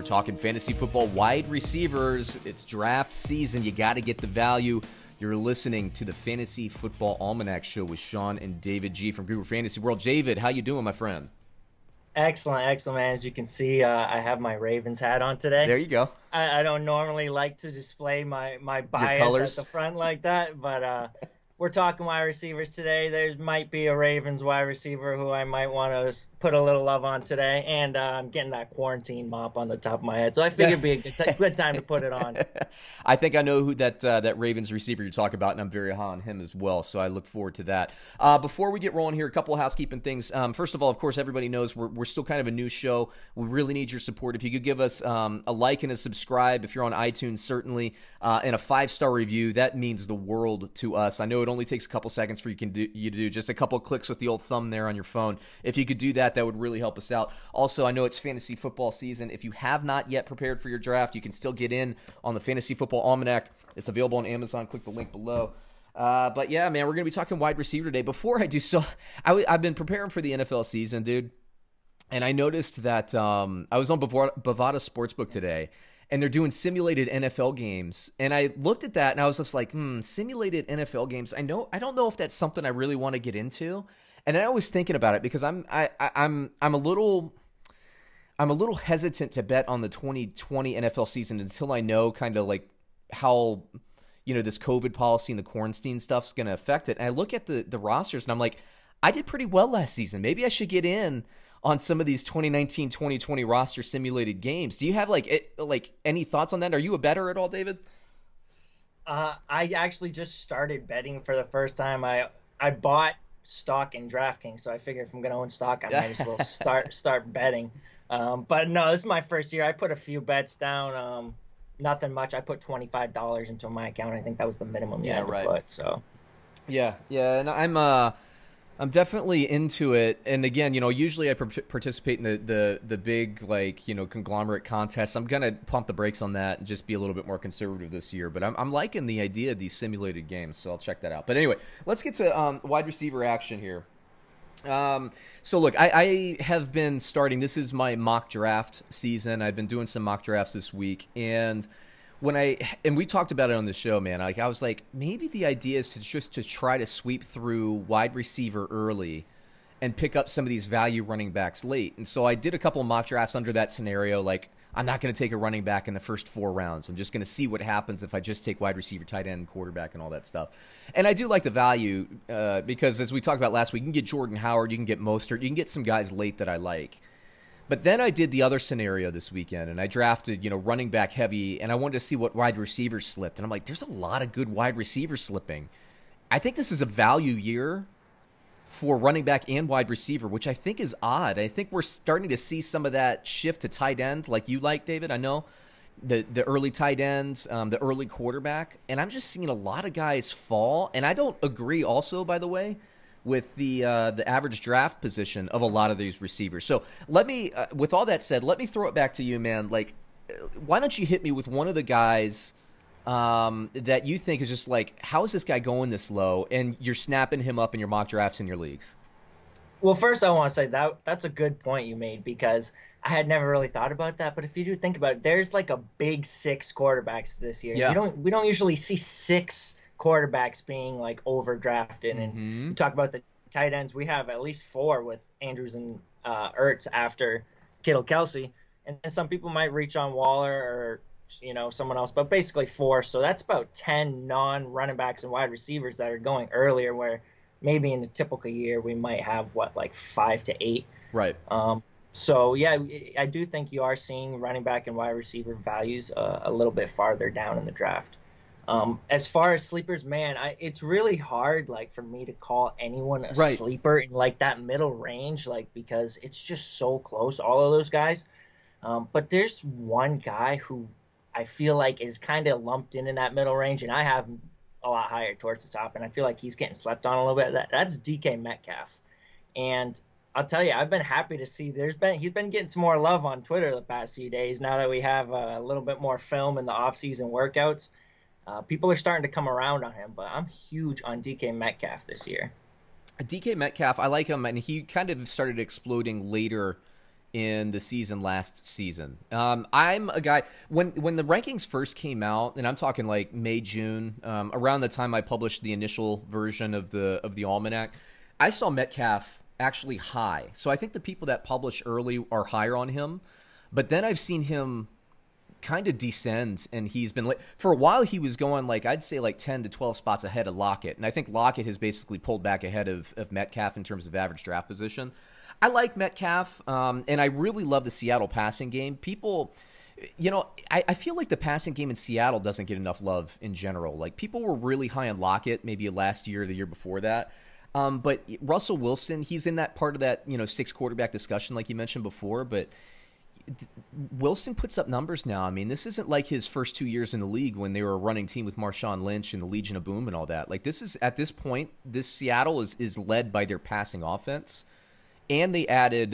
talking fantasy football wide receivers. It's draft season. You got to get the value. You're listening to the Fantasy Football Almanac Show with Sean and David G from Google Fantasy World. David, how you doing, my friend? Excellent, man. As you can see, I have my Ravens hat on today. There you go. I don't normally like to display my bias at the front like that, but we're talking wide receivers today. There might be a Ravens wide receiver who I might want to put a little love on today, and I'm getting that quarantine mop on the top of my head, so I figured it'd be a good time to put it on. I think I know who that Ravens receiver you're talking about, and I'm very high on him as well, so I look forward to that. Before we get rolling here, a couple of housekeeping things. First of all, of course, everybody knows we're still kind of a new show. We really need your support. If you could give us a like and a subscribe, if you're on iTunes, certainly, and a 5-star review, that means the world to us. I know it only takes a couple seconds for you to do just a couple clicks with the old thumb there on your phone. If you could do that, that would really help us out. Also, I know it's fantasy football season. If you have not yet prepared for your draft, you can still get in on the Fantasy Football Almanac. It's available on Amazon. Click the link below. But yeah, man, we're going to be talking wide receiver today. Before I do so, I've been preparing for the NFL season, dude. And I noticed that I was on Bovada Sportsbook today, and they're doing simulated NFL games. And I looked at that, and I was just like, simulated NFL games. I don't know if that's something I really want to get into. And I was thinking about it because I'm a little hesitant to bet on the 2020 NFL season until I know kind of like how, this COVID policy and the quarantine stuff's going to affect it. And I look at the rosters, and I'm like, I did pretty well last season. Maybe I should get in on some of these 2019-2020 roster simulated games. Do you have any thoughts on that? Are you a bettor at all, David? I actually just started betting for the first time. I bought stock in DraftKings, so I figured if I'm going to own stock, I might as well start betting. But no, this is my first year. I put a few bets down. Nothing much. I put $25 into my account. I think that was the minimum you had to put. So yeah, and I'm definitely into it. And again, usually I participate in the big, conglomerate contests. I'm going to pump the brakes on that and just be a little bit more conservative this year. But I'm liking the idea of these simulated games, so I'll check that out. But anyway, let's get to wide receiver action here. So look, I have been starting. This is my mock draft season. I've been doing some mock drafts this week. And we talked about it on the show, man. I was like, maybe the idea is to try to sweep through wide receiver early and pick up some of these value running backs late. And so I did a couple of mock drafts under that scenario. Like, I'm not going to take a running back in the first 4 rounds. I'm just going to see what happens if I just take wide receiver, tight end, quarterback, and all that stuff. And I do like the value because, as we talked about last week, you can get Jordan Howard, you can get Mostert, you can get some guys late that I like. But then I did the other scenario this weekend, and I drafted, running back heavy, and I wanted to see what wide receivers slipped. And I'm like, there's a lot of good wide receivers slipping. I think this is a value year for running back and wide receiver, which I think is odd. I think we're starting to see some of that shift to tight end, like you like, David. I know the early tight ends, the early quarterback, and I'm just seeing a lot of guys fall. And I don't agree also, by the way, with the average draft position of a lot of these receivers. So let me, with all that said, let me throw it back to you, man. Like, why don't you hit me with one of the guys that you think is just like, how is this guy going this low? And you're snapping him up in your mock drafts in your leagues. Well, first I want to say that's a good point you made, because I had never really thought about that. But if you do think about it, there's like a big 6 quarterbacks this year. Yeah. We don't usually see 6 quarterbacks being like overdrafted. And you talk about the tight ends, we have at least 4 with Andrews and Ertz after Kittle, Kelsey, and some people might reach on Waller or someone else, but basically 4. So that's about 10 non-running backs and wide receivers that are going earlier, where maybe in a typical year we might have 5 to 8. Right. So yeah, I do think you are seeing running back and wide receiver values a little bit farther down in the draft. As far as sleepers, man, it's really hard, for me to call anyone a sleeper in that middle range, because it's just so close, all of those guys. But there's one guy who I feel like is kind of lumped in that middle range, and I have him a lot higher towards the top, and I feel like he's getting slept on a little bit. That's DK Metcalf. And I'll tell you, I've been happy to see he's been getting some more love on Twitter the past few days now that we have a little bit more film in the off-season workouts. People are starting to come around on him, but I'm huge on DK Metcalf this year. DK Metcalf, I like him, and he kind of started exploding later in the season last season. I'm a guy when the rankings first came out, and I'm talking like May, June, around the time I published the initial version of the almanac, I saw Metcalf actually high. So I think the people that publish early are higher on him, but then I've seen him kind of descend, and he's been for a while he was going like I'd say like 10 to 12 spots ahead of Lockett, and I think Lockett has basically pulled back ahead of Metcalf in terms of average draft position. I like Metcalf, and I really love the Seattle passing game. People, I feel like the passing game in Seattle doesn't get enough love in general. Like, people were really high on Lockett maybe last year or the year before that. But Russell Wilson, he's in that part of that, 6 quarterback discussion like you mentioned before, but Wilson puts up numbers now. I mean, this isn't like his first 2 years in the league when they were a running team with Marshawn Lynch and the Legion of Boom and all that. Like, this is, at this point, this Seattle is led by their passing offense. And they added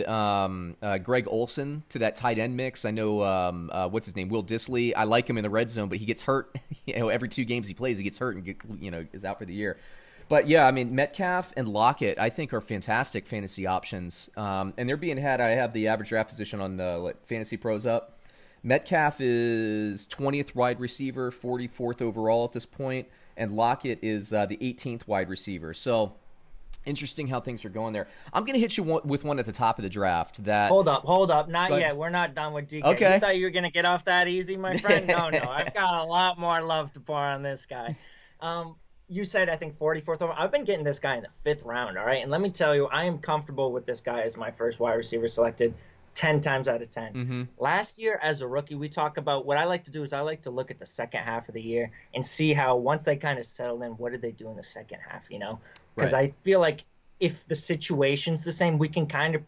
Greg Olson to that tight end mix. I know, what's his name, Will Dissly. I like him in the red zone, but he gets hurt. Every 2 games he plays, he gets hurt and is out for the year. But yeah, I mean, Metcalf and Lockett, I think, are fantastic fantasy options. And they're being had. I have the average draft position on Fantasy Pros up. Metcalf is 20th wide receiver, 44th overall at this point, and Lockett is the 18th wide receiver. So interesting how things are going there. I'm going to hit you with one at the top of the draft. That Hold up. Not yet. We're not done with DK. Okay. You thought you were going to get off that easy, my friend? No. I've got a lot more love to pour on this guy. You said, I think, 44th overall. I've been getting this guy in the 5th round, all right? And let me tell you, I am comfortable with this guy as my first wide receiver selected 10 times out of 10. Mm-hmm. Last year, as a rookie, we talk about what I like to do is I like to look at the second half of the year and see how, once they kind of settle in, what did they do in the second half, Because Right. I feel like if the situation's the same, we can kind of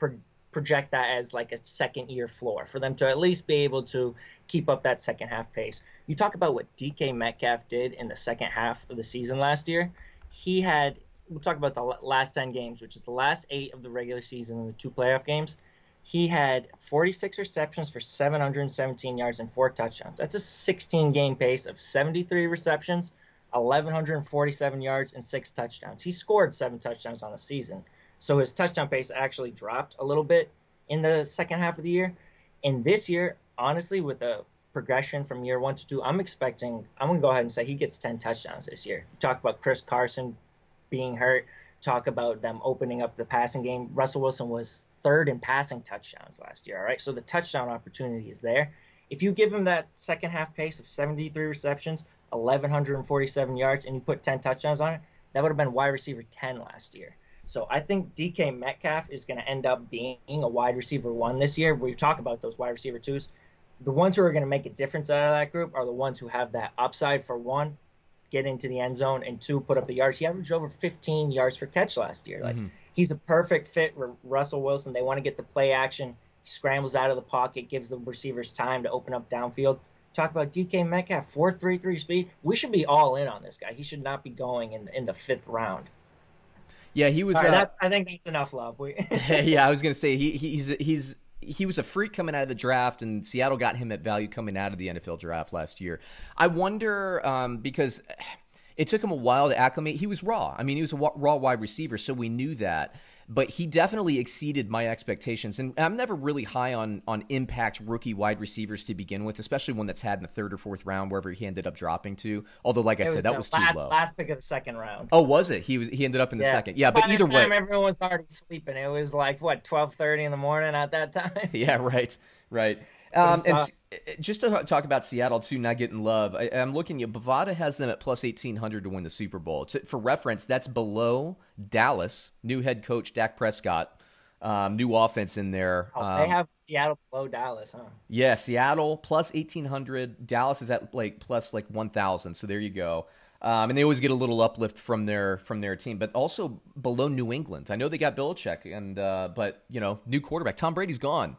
project that as like a second-year floor for them to at least be able to keep up that second half pace. You talk about what DK Metcalf did in the second half of the season last year. We'll talk about the last 10 games, which is the last 8 of the regular season and the 2 playoff games. He had 46 receptions for 717 yards and 4 touchdowns. That's a 16-game pace of 73 receptions, 1,147 yards, and 6 touchdowns. He scored 7 touchdowns on the season. So his touchdown pace actually dropped a little bit in the second half of the year. And this year, honestly, with the progression from year 1 to 2, I'm going to go ahead and say he gets 10 touchdowns this year. Talk about Chris Carson being hurt. Talk about them opening up the passing game. Russell Wilson was 3rd in passing touchdowns last year, all right? So the touchdown opportunity is there. If you give him that second half pace of 73 receptions, 1,147 yards, and you put 10 touchdowns on it, that would have been wide receiver 10 last year. So I think DK Metcalf is going to end up being a wide receiver 1 this year. We've talked about those wide receiver 2s. The ones who are going to make a difference out of that group are the ones who have that upside for 1, get into the end zone, and 2, put up the yards. He averaged over 15 yards per catch last year. Like, he's a perfect fit for Russell Wilson. They want to get the play action. He scrambles out of the pocket, gives the receivers time to open up downfield. Talk about DK Metcalf, 4.33 speed. We should be all in on this guy. He should not be going in the 5th round. Yeah, he was. All right, I think that's enough love. Yeah, I was going to say he was a freak coming out of the draft, and Seattle got him at value coming out of the NFL draft last year. I wonder because it took him a while to acclimate. He was raw. I mean, he was a raw wide receiver, so we knew that. But he definitely exceeded my expectations. And I'm never really high on impact rookie wide receivers to begin with, especially one that's had in the 3rd or 4th round, wherever he ended up dropping to. Although, like I said, that was too low. Last pick of the 2nd round. Oh, was it? He ended up in the 2nd. Yeah, but either way. By the time everyone was already sleeping. It was like, 12:30 in the morning at that time? Yeah, right. And just to talk about Seattle, too, not getting love, I'm looking at Bovada has them at plus 1,800 to win the Super Bowl. For reference, that's below Dallas, new head coach Dak Prescott, new offense in there. They have Seattle below Dallas, huh? Yeah, Seattle plus 1,800. Dallas is at plus 1,000, so there you go. And they always get a little uplift from their team, but also below New England. I know they got Belichick, but new quarterback. Tom Brady's gone.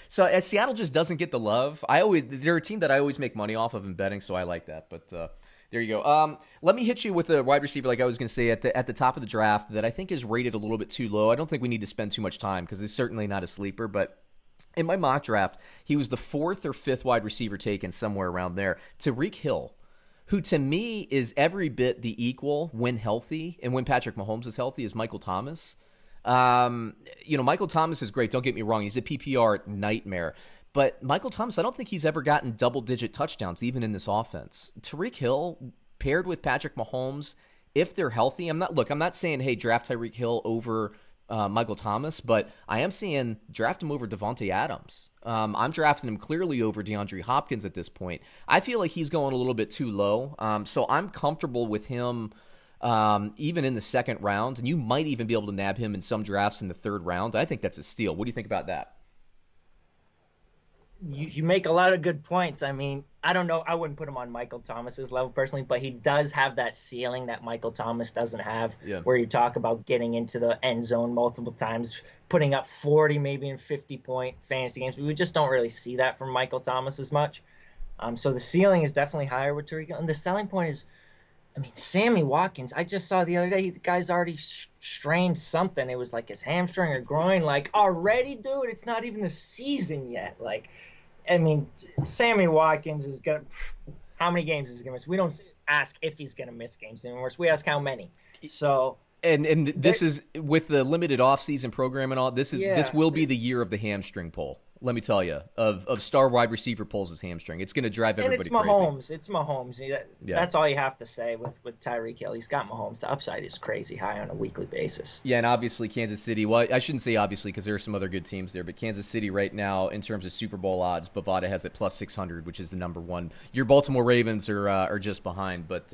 So as Seattle just doesn't get the love. They're a team that I always make money off of in betting, so I like that. But there you go. Let me hit you with a wide receiver, like I was going to say at the top of the draft, that I think is rated a little bit too low. I don't think we need to spend too much time because it's certainly not a sleeper, but in my mock draft, he was the 4th or 5th wide receiver taken, somewhere around there. Tyreek Hill, who to me is every bit the equal when healthy and when Patrick Mahomes is healthy as Michael Thomas. Michael Thomas is great. Don't get me wrong. He's a PPR nightmare. But Michael Thomas, I don't think he's ever gotten double-digit touchdowns, even in this offense. Tyreek Hill, paired with Patrick Mahomes, if they're healthy, I'm not saying, hey, draft Tyreek Hill over Michael Thomas, but I am saying draft him over Devontae Adams. I'm drafting him clearly over DeAndre Hopkins at this point. I feel like he's going a little bit too low, so I'm comfortable with him even in the second round, and you might even be able to nab him in some drafts in the third round. I think that's a steal. What do you think about that? You make a lot of good points. I mean, I don't know. I wouldn't put him on Michael Thomas's level personally, but he does have that ceiling that Michael Thomas doesn't have, where you talk about getting into the end zone multiple times, putting up 40, maybe in 50-point fantasy games. We just don't really see that from Michael Thomas as much. So the ceiling is definitely higher with Tyreek Hill. And the selling point is, I mean, Sammy Watkins, I just saw the other day, the guy's already strained something. It was like his hamstring or groin. Like, already, dude? It's not even the season yet. Like, I mean, Sammy Watkins is going to – how many games is he going to miss? We don't ask if he's going to miss games anymore. We ask how many. So – And this is – with the limited offseason program and all, this will be the year of the hamstring pull. Let me tell you, of star wide receiver pulls his hamstring. It's going to drive everybody crazy. It's Mahomes. That's all you have to say with Tyreek Hill. He's got Mahomes. The upside is crazy high on a weekly basis. Yeah, and obviously Kansas City. Well, I shouldn't say obviously because there are some other good teams there, but Kansas City right now, in terms of Super Bowl odds, Bovada has it plus 600, which is the number one. Your Baltimore Ravens are just behind, but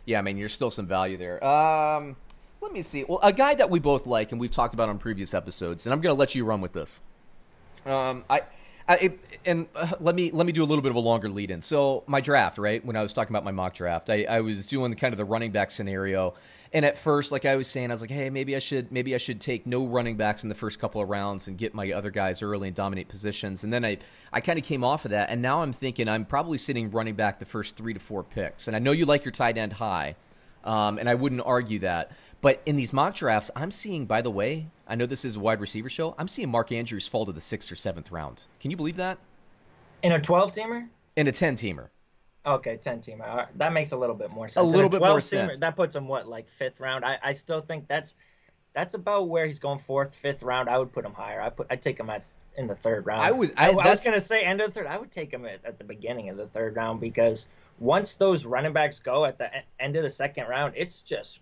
yeah, I mean, you're still some value there. Let me see. Well, a guy that we both like and we've talked about on previous episodes, and I'm going to let you run with this. Let me do a little bit of a longer lead in. So my draft, right? When I was talking about my mock draft, I was doing kind of the running back scenario. And at first, like I was saying, I was like, hey, maybe I should take no running backs in the first couple of rounds and get my other guys early and dominate positions. And then I kind of came off of that. And now I'm thinking I'm probably sitting running back the first 3 to 4 picks. And I know you like your tight end high. And I wouldn't argue that. But in these mock drafts, I'm seeing, by the way, I know this is a wide receiver show, I'm seeing Mark Andrews fall to the 6th or 7th round. Can you believe that? In a 12-teamer? In a 10-teamer. Okay, 10-teamer. That makes a little bit more sense. A little bit more sense. That puts him, like 5th round? I still think that's about where he's going 4th, 5th round. I would put him higher. I'd take him in the 3rd round. I was going to say end of the 3rd. I would take him at the beginning of the 3rd round because once those running backs go at the end of the 2nd round, it's just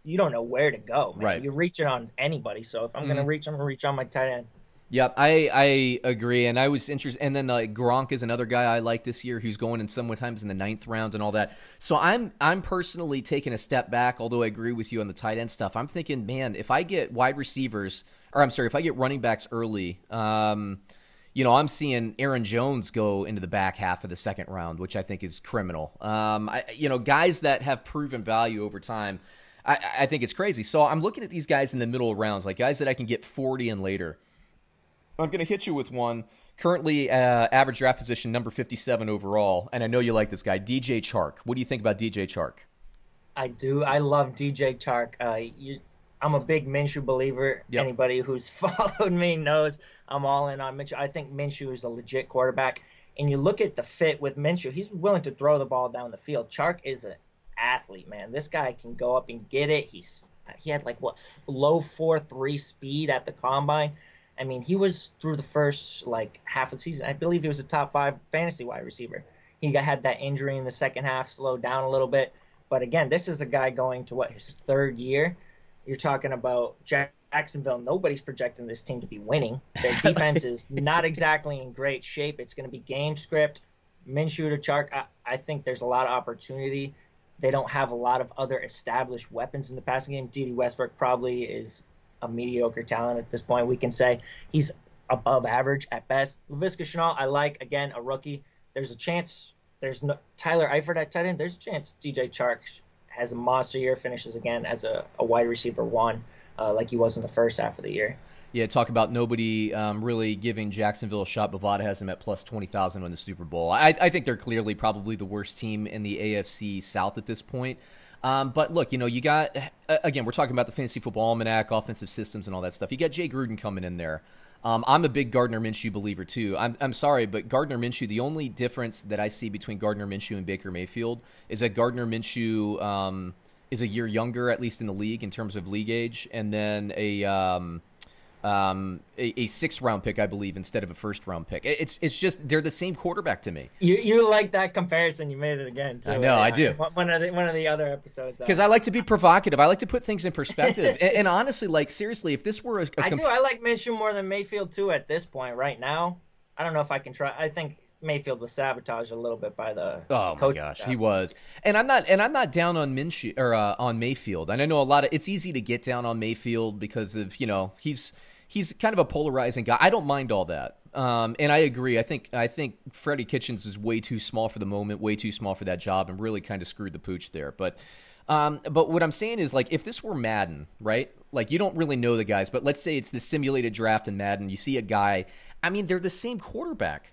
you don't know where to go, man. Right. You're reaching on anybody. So if I'm going to reach, I'm going to reach on my tight end. Yep, I agree, and I was interested. And then Gronk is another guy I like this year who's going in sometimes in the 9th round and all that. So I'm personally taking a step back, although I agree with you on the tight end stuff. I'm thinking, man, if I get if I get running backs early, I'm seeing Aaron Jones go into the back half of the 2nd round, which I think is criminal. Guys that have proven value over time, I think it's crazy. So I'm looking at these guys in the middle of rounds, like guys that I can get 40 and later. I'm going to hit you with one. Currently, average draft position, number 57 overall. And I know you like this guy, DJ Chark. What do you think about DJ Chark? I do. I love DJ Chark. I'm a big Minshew believer. Yep. Anybody who's followed me knows I'm all in on Minshew. I think Minshew is a legit quarterback. And you look at the fit with Minshew, he's willing to throw the ball down the field. Chark is an athlete, man. This guy can go up and get it. He had low 4.3 speed at the combine. I mean, he was through the first half of the season. I believe he was a top 5 fantasy wide receiver. He had that injury in the second half, slowed down a little bit. But again, this is a guy going to his 3rd year. You're talking about Jacksonville. Nobody's projecting this team to be winning. Their defense is not exactly in great shape. It's going to be game script. Minshew to Chark, I think there's a lot of opportunity. They don't have a lot of other established weapons in the passing game. D.D. Westbrook probably is a mediocre talent at this point. We can say he's above average at best. Laviska Shenault, I like, again, a rookie. There's a chance. There's no Tyler Eifert at tight end. There's a chance DJ Chark has a monster year, finishes again as a wide receiver 1, like he was in the first half of the year. Yeah, talk about nobody really giving Jacksonville a shot. Bovada has them at plus 20,000 in the Super Bowl. I think they're clearly probably the worst team in the AFC South at this point. But look, you got, again, we're talking about the Fantasy Football Almanac, offensive systems and all that stuff. You got Jay Gruden coming in there. I'm a big Gardner Minshew believer too. I'm sorry, but Gardner Minshew, the only difference that I see between Gardner Minshew and Baker Mayfield is that Gardner Minshew is a year younger, at least in the league in terms of league age, and then a 6th round pick, I believe, instead of a 1st round pick. It's just they're the same quarterback to me. You like that comparison? You made it again too. I know, I do. One of the other episodes. Because I like to be provocative. I like to put things in perspective. and honestly, like seriously, if this were I do. I like Minshew more than Mayfield too at this point right now. I don't know if I can try. I think Mayfield was sabotaged a little bit by the my gosh, staff. He was. And I'm not down on Minshew or on Mayfield. And I know it's easy to get down on Mayfield because of, he's kind of a polarizing guy. I don't mind all that. And I agree. I think Freddie Kitchens is way too small for the moment, way too small for that job, and really kind of screwed the pooch there. But what I'm saying is, like, if this were Madden, right? Like, you don't really know the guys, but let's say it's the simulated draft in Madden. You see a guy. I mean, they're the same quarterback.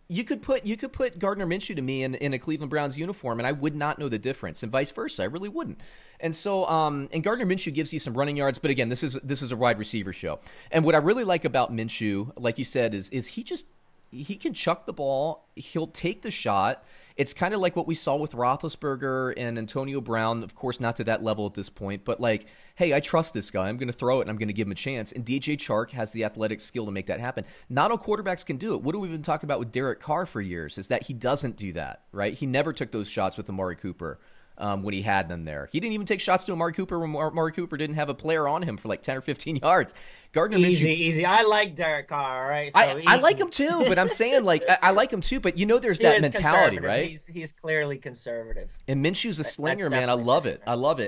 You could put Gardner Minshew to me in a Cleveland Browns uniform, and I would not know the difference, and vice versa. I really wouldn't. And so, and Gardner Minshew gives you some running yards, but again, this is a wide receiver show. And what I really like about Minshew, like you said, is he can chuck the ball. He'll take the shot. It's kind of like what we saw with Roethlisberger and Antonio Brown. Of course, not to that level at this point, but like, hey, I trust this guy. I'm going to throw it, and I'm going to give him a chance. And DJ Chark has the athletic skill to make that happen. Not all quarterbacks can do it. What have we been talking about with Derek Carr for years is that he doesn't do that, right? He never took those shots with Amari Cooper. When he had them there. He didn't even take shots to Amari Cooper when Amari Cooper didn't have a player on him for like 10 or 15 yards. Gardner Minshew, easy. I like Derek Carr, all right? So I like him too, but I'm saying, like, I like him too, but there's that mentality, right? He's clearly conservative. And Minshew's a slinger, man. I love it.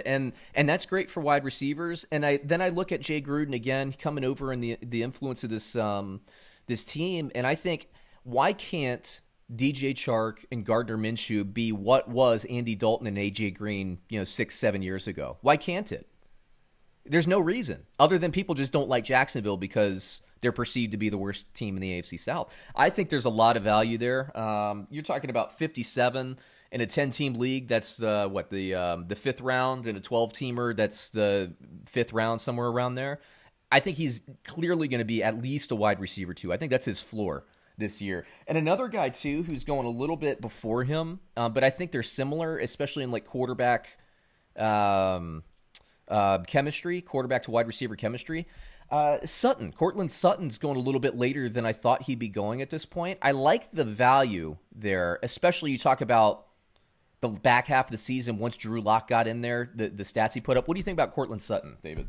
And that's great for wide receivers. And I look at Jay Gruden again coming over and the influence of this team, and I think, why can't DJ Chark and Gardner Minshew be what was Andy Dalton and AJ Green, 6-7 years ago? Why can't it? There's no reason other than people just don't like Jacksonville because they're perceived to be the worst team in the AFC South. I think there's a lot of value there. You're talking about 57 in a 10-team league. That's the 5th round, and a 12-teamer. That's the 5th round, somewhere around there. I think he's clearly going to be at least a wide receiver too. I think that's his floor this year. And another guy too who's going a little bit before him, but I think they're similar, especially in like quarterback chemistry, quarterback to wide receiver chemistry. Cortland Sutton's going a little bit later than I thought he'd be going at this point. I like the value there, especially you talk about the back half of the season once Drew Lock got in there, the stats he put up. What do you think about Cortland Sutton, David?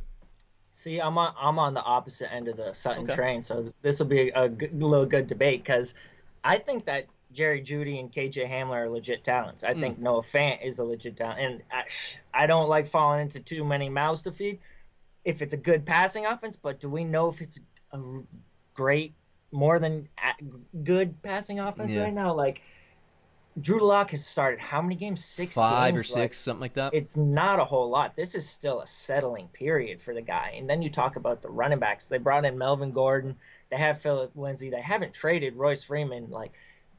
See, I'm on the opposite end of the Sutton train, so this will be a little good debate because I think that Jerry Jeudy and KJ Hamler are legit talents. I think Noah Fant is a legit talent, and I don't like falling into too many mouths to feed if it's a good passing offense, but do we know if it's a great, more than good passing offense right now? Like, Drew Lock has started how many games? 6 5 games? Or 6, something like that. It's not a whole lot. This is still a settling period for the guy. And then you talk about the running backs. They brought in Melvin Gordon. They have Phillip Lindsay. They haven't traded Royce Freeman. Like,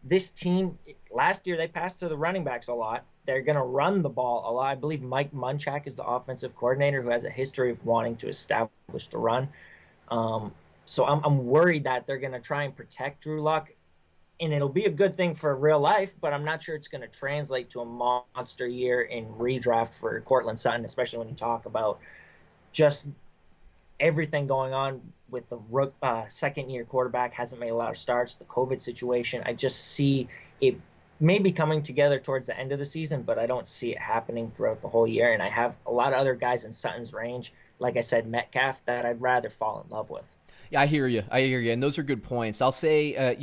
this team, last year they passed to the running backs a lot. They're going to run the ball a lot. I believe Mike Munchak is the offensive coordinator who has a history of wanting to establish the run. So I'm worried that they're going to try and protect Drew Lock. And it'll be a good thing for real life, but I'm not sure it's going to translate to a monster year in redraft for Cortland Sutton, especially when you talk about just everything going on with the second-year quarterback, hasn't made a lot of starts, the COVID situation. I just see it maybe coming together towards the end of the season, but I don't see it happening throughout the whole year. And I have a lot of other guys in Sutton's range, like I said, Metcalf, that I'd rather fall in love with. Yeah, I hear you. And those are good points. I'll say,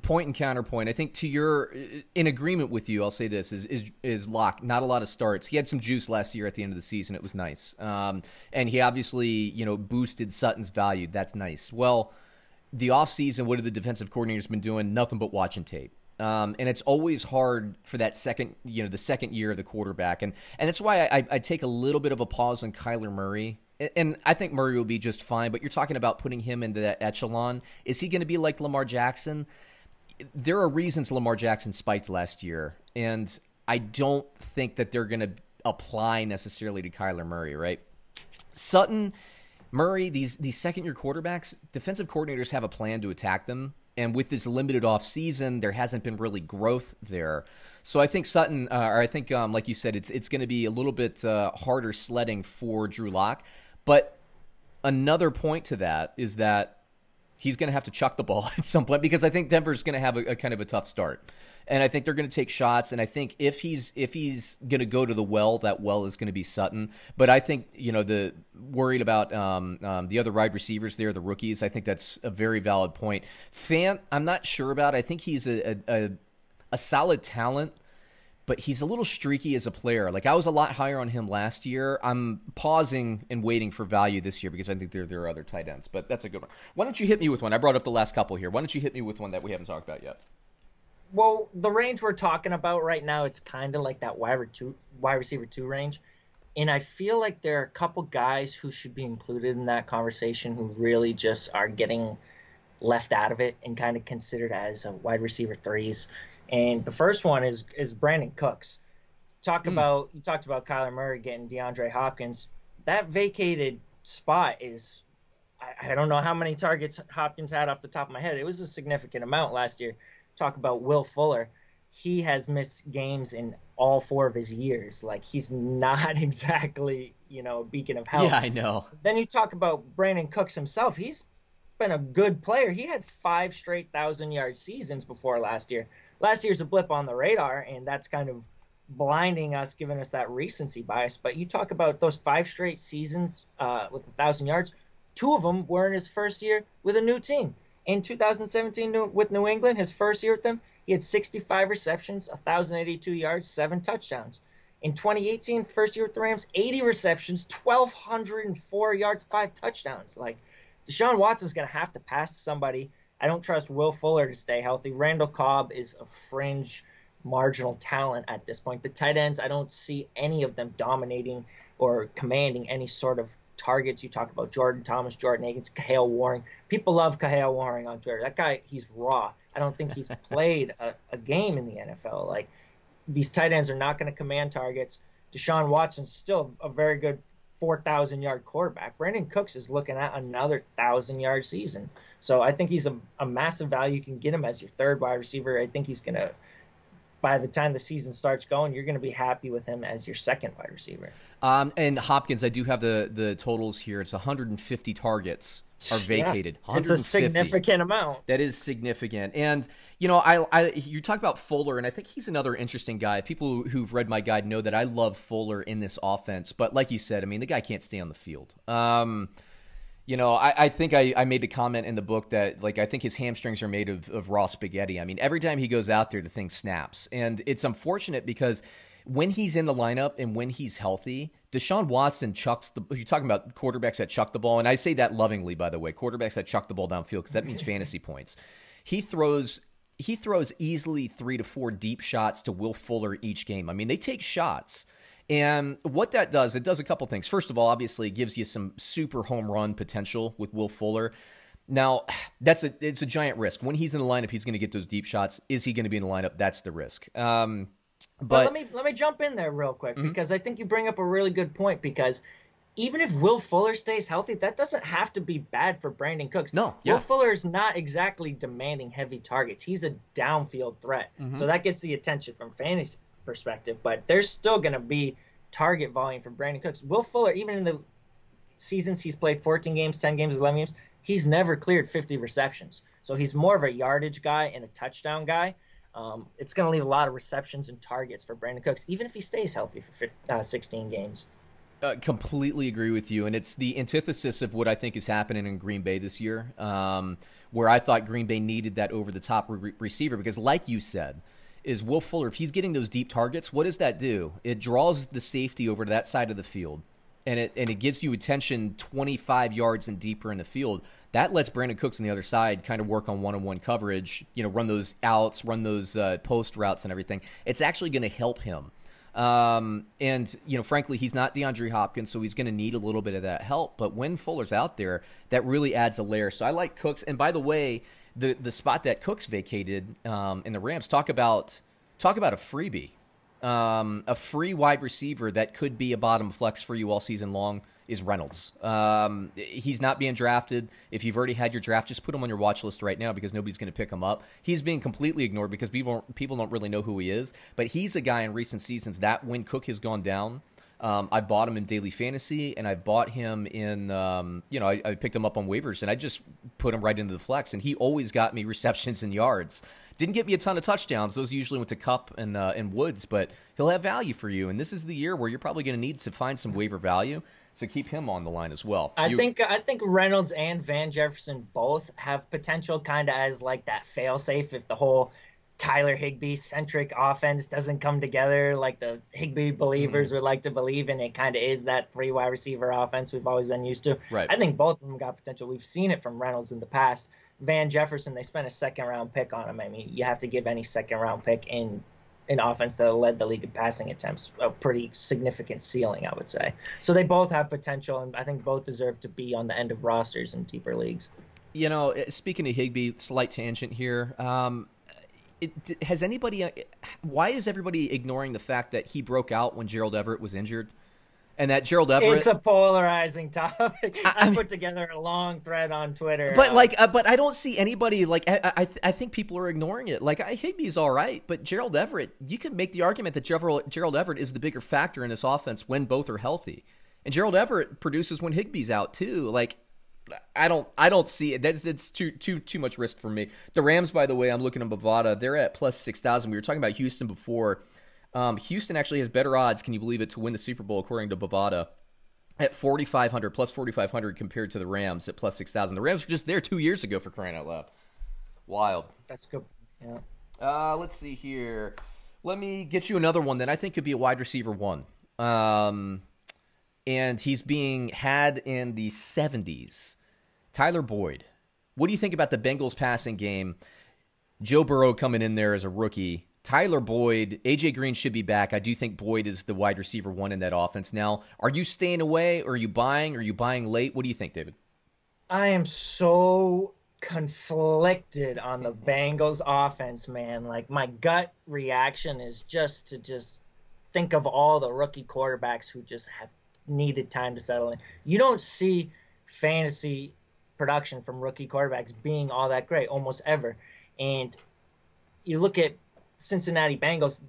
point and counterpoint. I think in agreement with you, I'll say this is Locke. Not a lot of starts. He had some juice last year at the end of the season. It was nice. And he obviously, boosted Sutton's value. That's nice. Well, the offseason, what have the defensive coordinators been doing? Nothing but watching tape. And it's always hard for that second year of the quarterback. And that's why I take a little bit of a pause on Kyler Murray. And I think Murray will be just fine, but you're talking about putting him into that echelon. Is he going to be like Lamar Jackson? There are reasons Lamar Jackson spiked last year, and I don't think that they're going to apply necessarily to Kyler Murray, right? Sutton, Murray, these second-year quarterbacks, defensive coordinators have a plan to attack them, And with this limited offseason, there hasn't been really growth there. So I think Sutton, or I think, like you said, it's going to be a little bit harder sledding for Drew Lock. But another point to that is that he's going to have to chuck the ball at some point, because I think Denver's going to have a kind of a tough start. And I think they're going to take shots. And I think if he's going to go to the well, that well is going to be Sutton. But I think, the worried about the other wide receivers there, the rookies, I think that's a very valid point. Fant, I'm not sure about. I think he's a solid talent, but he's a little streaky as a player. Like, I was a lot higher on him last year. I'm pausing and waiting for value this year because I think there are other tight ends. But that's a good one. Why don't you hit me with one? I brought up the last couple here. Why don't you hit me with one that we haven't talked about yet? Well, the range we're talking about right now, it's kind of like that wide receiver 2 range. And I feel like there are a couple guys who should be included in that conversation who really just are getting left out of it and kind of considered as a wide receiver 3s. And the first one is Brandon Cooks. You talked about Kyler Murray getting DeAndre Hopkins. That vacated spot is, I don't know how many targets Hopkins had off the top of my head. It was a significant amount last year. Talk about Will Fuller. He has missed games in all 4 of his years. Like, he's not exactly, a beacon of health. Yeah, I know. Then you talk about Brandon Cooks himself. He's been a good player. He had 5 straight 1,000-yard seasons before last year. Last year's a blip on the radar, and that's kind of blinding us, giving us that recency bias. But you talk about those 5 straight seasons with 1,000 yards. 2 of them were in his first year with a new team. In 2017 with New England, his first year with them, he had 65 receptions, 1,082 yards, 7 touchdowns. In 2018, first year with the Rams, 80 receptions, 1,204 yards, 5 touchdowns. Like, Deshaun Watson's going to have to pass to somebody. I don't trust Will Fuller to stay healthy. Randall Cobb is a fringe, marginal talent at this point. The tight ends, I don't see any of them dominating or commanding any sort of targets. You talk about Jordan Thomas, Jordan Akins, Kahale Warring. People love Kahale Warring on Twitter. That guy, he's raw. I don't think he's played a game in the NFL. Like, these tight ends are not going to command targets. Deshaun Watson's still a very good 4,000-yard quarterback. Brandon Cooks is looking at another 1,000-yard season. So I think he's a massive value. You can get him as your 3rd wide receiver. I think he's going to, by the time the season starts going, you're going to be happy with him as your 2nd wide receiver. And Hopkins, I do have the totals here. It's 150 targets are vacated. Yeah, it's a significant amount. That is significant. And, you talk about Fuller, and I think he's another interesting guy. People who've read my guide know that I love Fuller in this offense. But like you said, I mean, the guy can't stay on the field. I think I made the comment in the book that, like, I think his hamstrings are made of raw spaghetti. I mean, every time he goes out there, the thing snaps. And it's unfortunate because when he's in the lineup and when he's healthy, Deshaun Watson chucks you're talking about quarterbacks that chuck the ball, and I say that lovingly, by the way, quarterbacks that chuck the ball downfield, because that means fantasy points. He throws easily 3 to 4 deep shots to Will Fuller each game. I mean, they take shots. And what that does, it does a couple things. First of all, obviously, it gives you some super home run potential with Will Fuller. Now, it's a giant risk. When he's in the lineup, he's going to get those deep shots. Is he going to be in the lineup? That's the risk. But let me jump in there real quick, because I think you bring up a really good point, because even if Will Fuller stays healthy, that doesn't have to be bad for Brandon Cooks. No, yeah. Will Fuller is not exactly demanding heavy targets. He's a downfield threat. So that gets the attention from fantasy perspective, but there's still going to be target volume for Brandon Cooks. Will Fuller, even in the seasons he's played 14 games, 10 games, 11 games, he's never cleared 50 receptions. So he's more of a yardage guy and a touchdown guy. It's going to leave a lot of receptions and targets for Brandon Cooks, even if he stays healthy for 16 games. Completely agree with you, and it's the antithesis of what I think is happening in Green Bay this year, where I thought Green Bay needed that over-the-top receiver, because like you said, is Will Fuller, if he's getting those deep targets, what does that do? It draws the safety over to that side of the field, and it gives you attention 25 yards and deeper in the field. That lets Brandon Cooks on the other side kind of work on one-on-one coverage, run those outs, run those post routes and everything. It's actually going to help him. And frankly, he's not DeAndre Hopkins, so he's going to need a little bit of that help. But when Fuller's out there, that really adds a layer. So I like Cooks. And by the way, the spot that Cooks vacated in the Rams, talk about a freebie, a free wide receiver that could be a bottom flex for you all season long. is Reynolds. He's not being drafted. If you've already had your draft, just put him on your watch list right now because nobody's going to pick him up. He's being completely ignored because people don't really know who he is. But he's a guy in recent seasons that when Cook has gone down, I bought him in daily fantasy, and I bought him in, I picked him up on waivers, and I just put him right into the flex, and he always got me receptions and yards. Didn't get me a ton of touchdowns. Those usually went to Kupp and Woods, but he'll have value for you, and this is the year where you're probably going to need to find some waiver value, so keep him on the line as well. I think Reynolds and Van Jefferson both have potential kind of as like that fail-safe if the whole Tyler Higbee-centric offense doesn't come together like the Higbee believers would like to believe, and it kind of is that 3 wide receiver offense we've always been used to. Right. I think both of them got potential. We've seen it from Reynolds in the past. Van Jefferson, they spent a second-round pick on him. I mean, you have to give any second-round pick in an offense that led the league in passing attempts a pretty significant ceiling, I would say. So they both have potential, and I think both deserve to be on the end of rosters in deeper leagues. You know, speaking of Higbee, slight tangent here. Why is everybody ignoring the fact that he broke out when Gerald Everett was injured? And that Gerald Everett... It's a polarizing topic. I put together a long thread on Twitter. But but I don't see anybody, I think people are ignoring it. Higbee's all right, but Gerald Everett, you can make the argument that Gerald Everett is the bigger factor in this offense when both are healthy. And Gerald Everett produces when Higbee's out too. I don't see it. It's too much risk for me. The Rams, by the way, I'm looking at Bovada. They're at plus 6,000. We were talking about Houston before. Houston actually has better odds, can you believe it, to win the Super Bowl according to Bovada at 4,500, plus 4,500 compared to the Rams at plus 6,000. The Rams were just there 2 years ago, for crying out loud. Wild. That's good. Yeah. Let's see here. Let me get you another one that I think could be a wide receiver one. And he's being had in the 70s. Tyler Boyd. What do you think about the Bengals passing game? Joe Burrow coming in there as a rookie. Tyler Boyd, A.J. Green should be back. I do think Boyd is the wide receiver one in that offense. Now, are you staying away, or are you buying? Are you buying late? What do you think, David? I am so conflicted on the Bengals offense, man. My gut reaction is just to think of all the rookie quarterbacks who just have needed time to settle in. You don't see fantasy production from rookie quarterbacks being all that great almost ever. And you look at Cincinnati Bengals,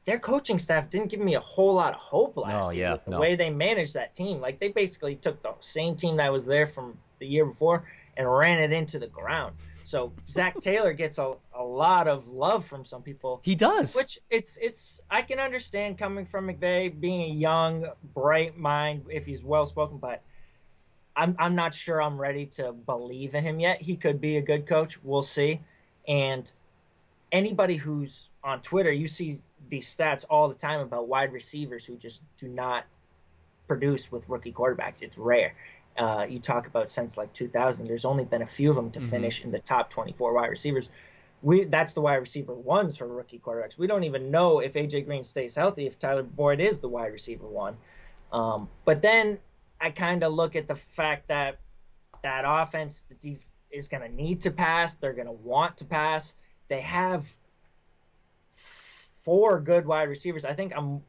their coaching staff didn't give me a whole lot of hope last year with the way they managed that team. They basically took the same team that was there from the year before and ran it into the ground. So Zach Taylor gets a lot of love from some people. He does. Which it's I can understand coming from McVay, being a young, bright mind if he's well-spoken, but I'm not sure I'm ready to believe in him yet. He could be a good coach. We'll see. And anybody who's on Twitter, you see these stats all the time about wide receivers who just do not produce with rookie quarterbacks. It's rare. You talk about since 2000, there's only been a few of them to finish in the top 24 wide receivers. That's the wide receiver ones for rookie quarterbacks. We don't even know if A.J. Green stays healthy, if Tyler Boyd is the wide receiver one. But then I kind of look at the fact that offense is going to need to pass. They're going to want to pass. They have 4 good wide receivers. I think I'm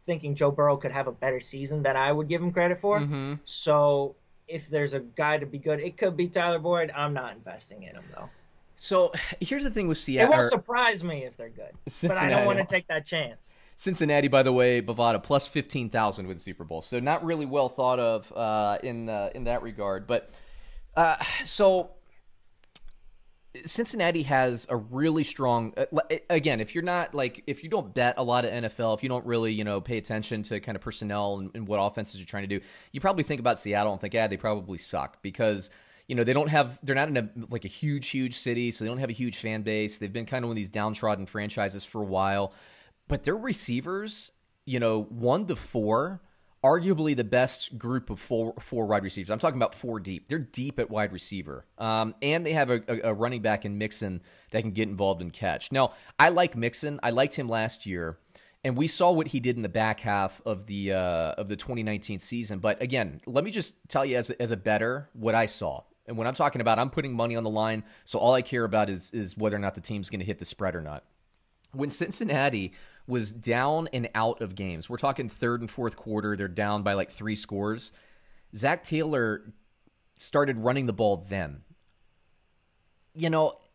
thinking Joe Burrow could have a better season than I would give him credit for. So if there's a guy to be good, it could be Tyler Boyd. I'm not investing in him, though. So here's the thing with Seattle. It won't surprise me if they're good, but I don't want to take that chance. Cincinnati, by the way, Bovada, plus 15,000 with the Super Bowl. So not really well thought of in that regard. But so Cincinnati has a really strong again, if you're not if you don't bet a lot of NFL, if you don't really, pay attention to kind of personnel and what offenses you're trying to do, you probably think about Seattle and think, they probably suck because they're not in a huge city, so they don't have a huge fan base. They've been kind of one of these downtrodden franchises for a while. But their receivers, 1 to 4, arguably the best group of four wide receivers. I'm talking about 4 deep. They're deep at wide receiver. And they have a running back in Mixon that can get involved in catch. Now, I like Mixon. I liked him last year. And we saw what he did in the back half of the 2019 season. But again, let me just tell you as a bettor what I saw. And when I'm talking about, I'm putting money on the line. So all I care about is whether or not the team's going to hit the spread or not. when Cincinnati was down and out of games, we're talking third and fourth quarter, they're down by like 3 scores. Zach Taylor started running the ball then,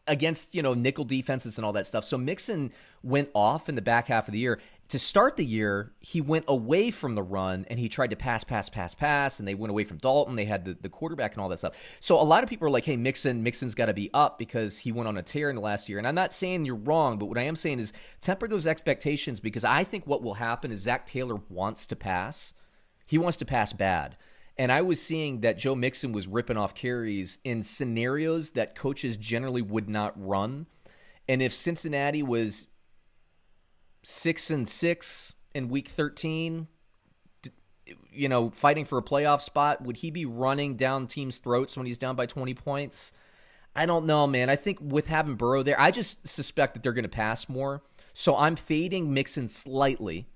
against, nickel defenses and all that stuff. So Mixon went off in the back half of the year. To start the year, he went away from the run and he tried to pass, and they went away from Dalton. They had the quarterback and all that stuff. So a lot of people are like, hey, Mixon's got to be up because he went on a tear in the last year. And I'm not saying you're wrong, but what I am saying is temper those expectations, because I think what will happen is Zach Taylor wants to pass. He wants to pass bad. And I was seeing that Joe Mixon was ripping off carries in scenarios that coaches generally would not run. And if Cincinnati was 6-6 in week 13, fighting for a playoff spot, would he be running down teams' throats when he's down by 20 points? I don't know, man. I think with having Burrow there, I just suspect that they're going to pass more. So I'm fading Mixon slightly.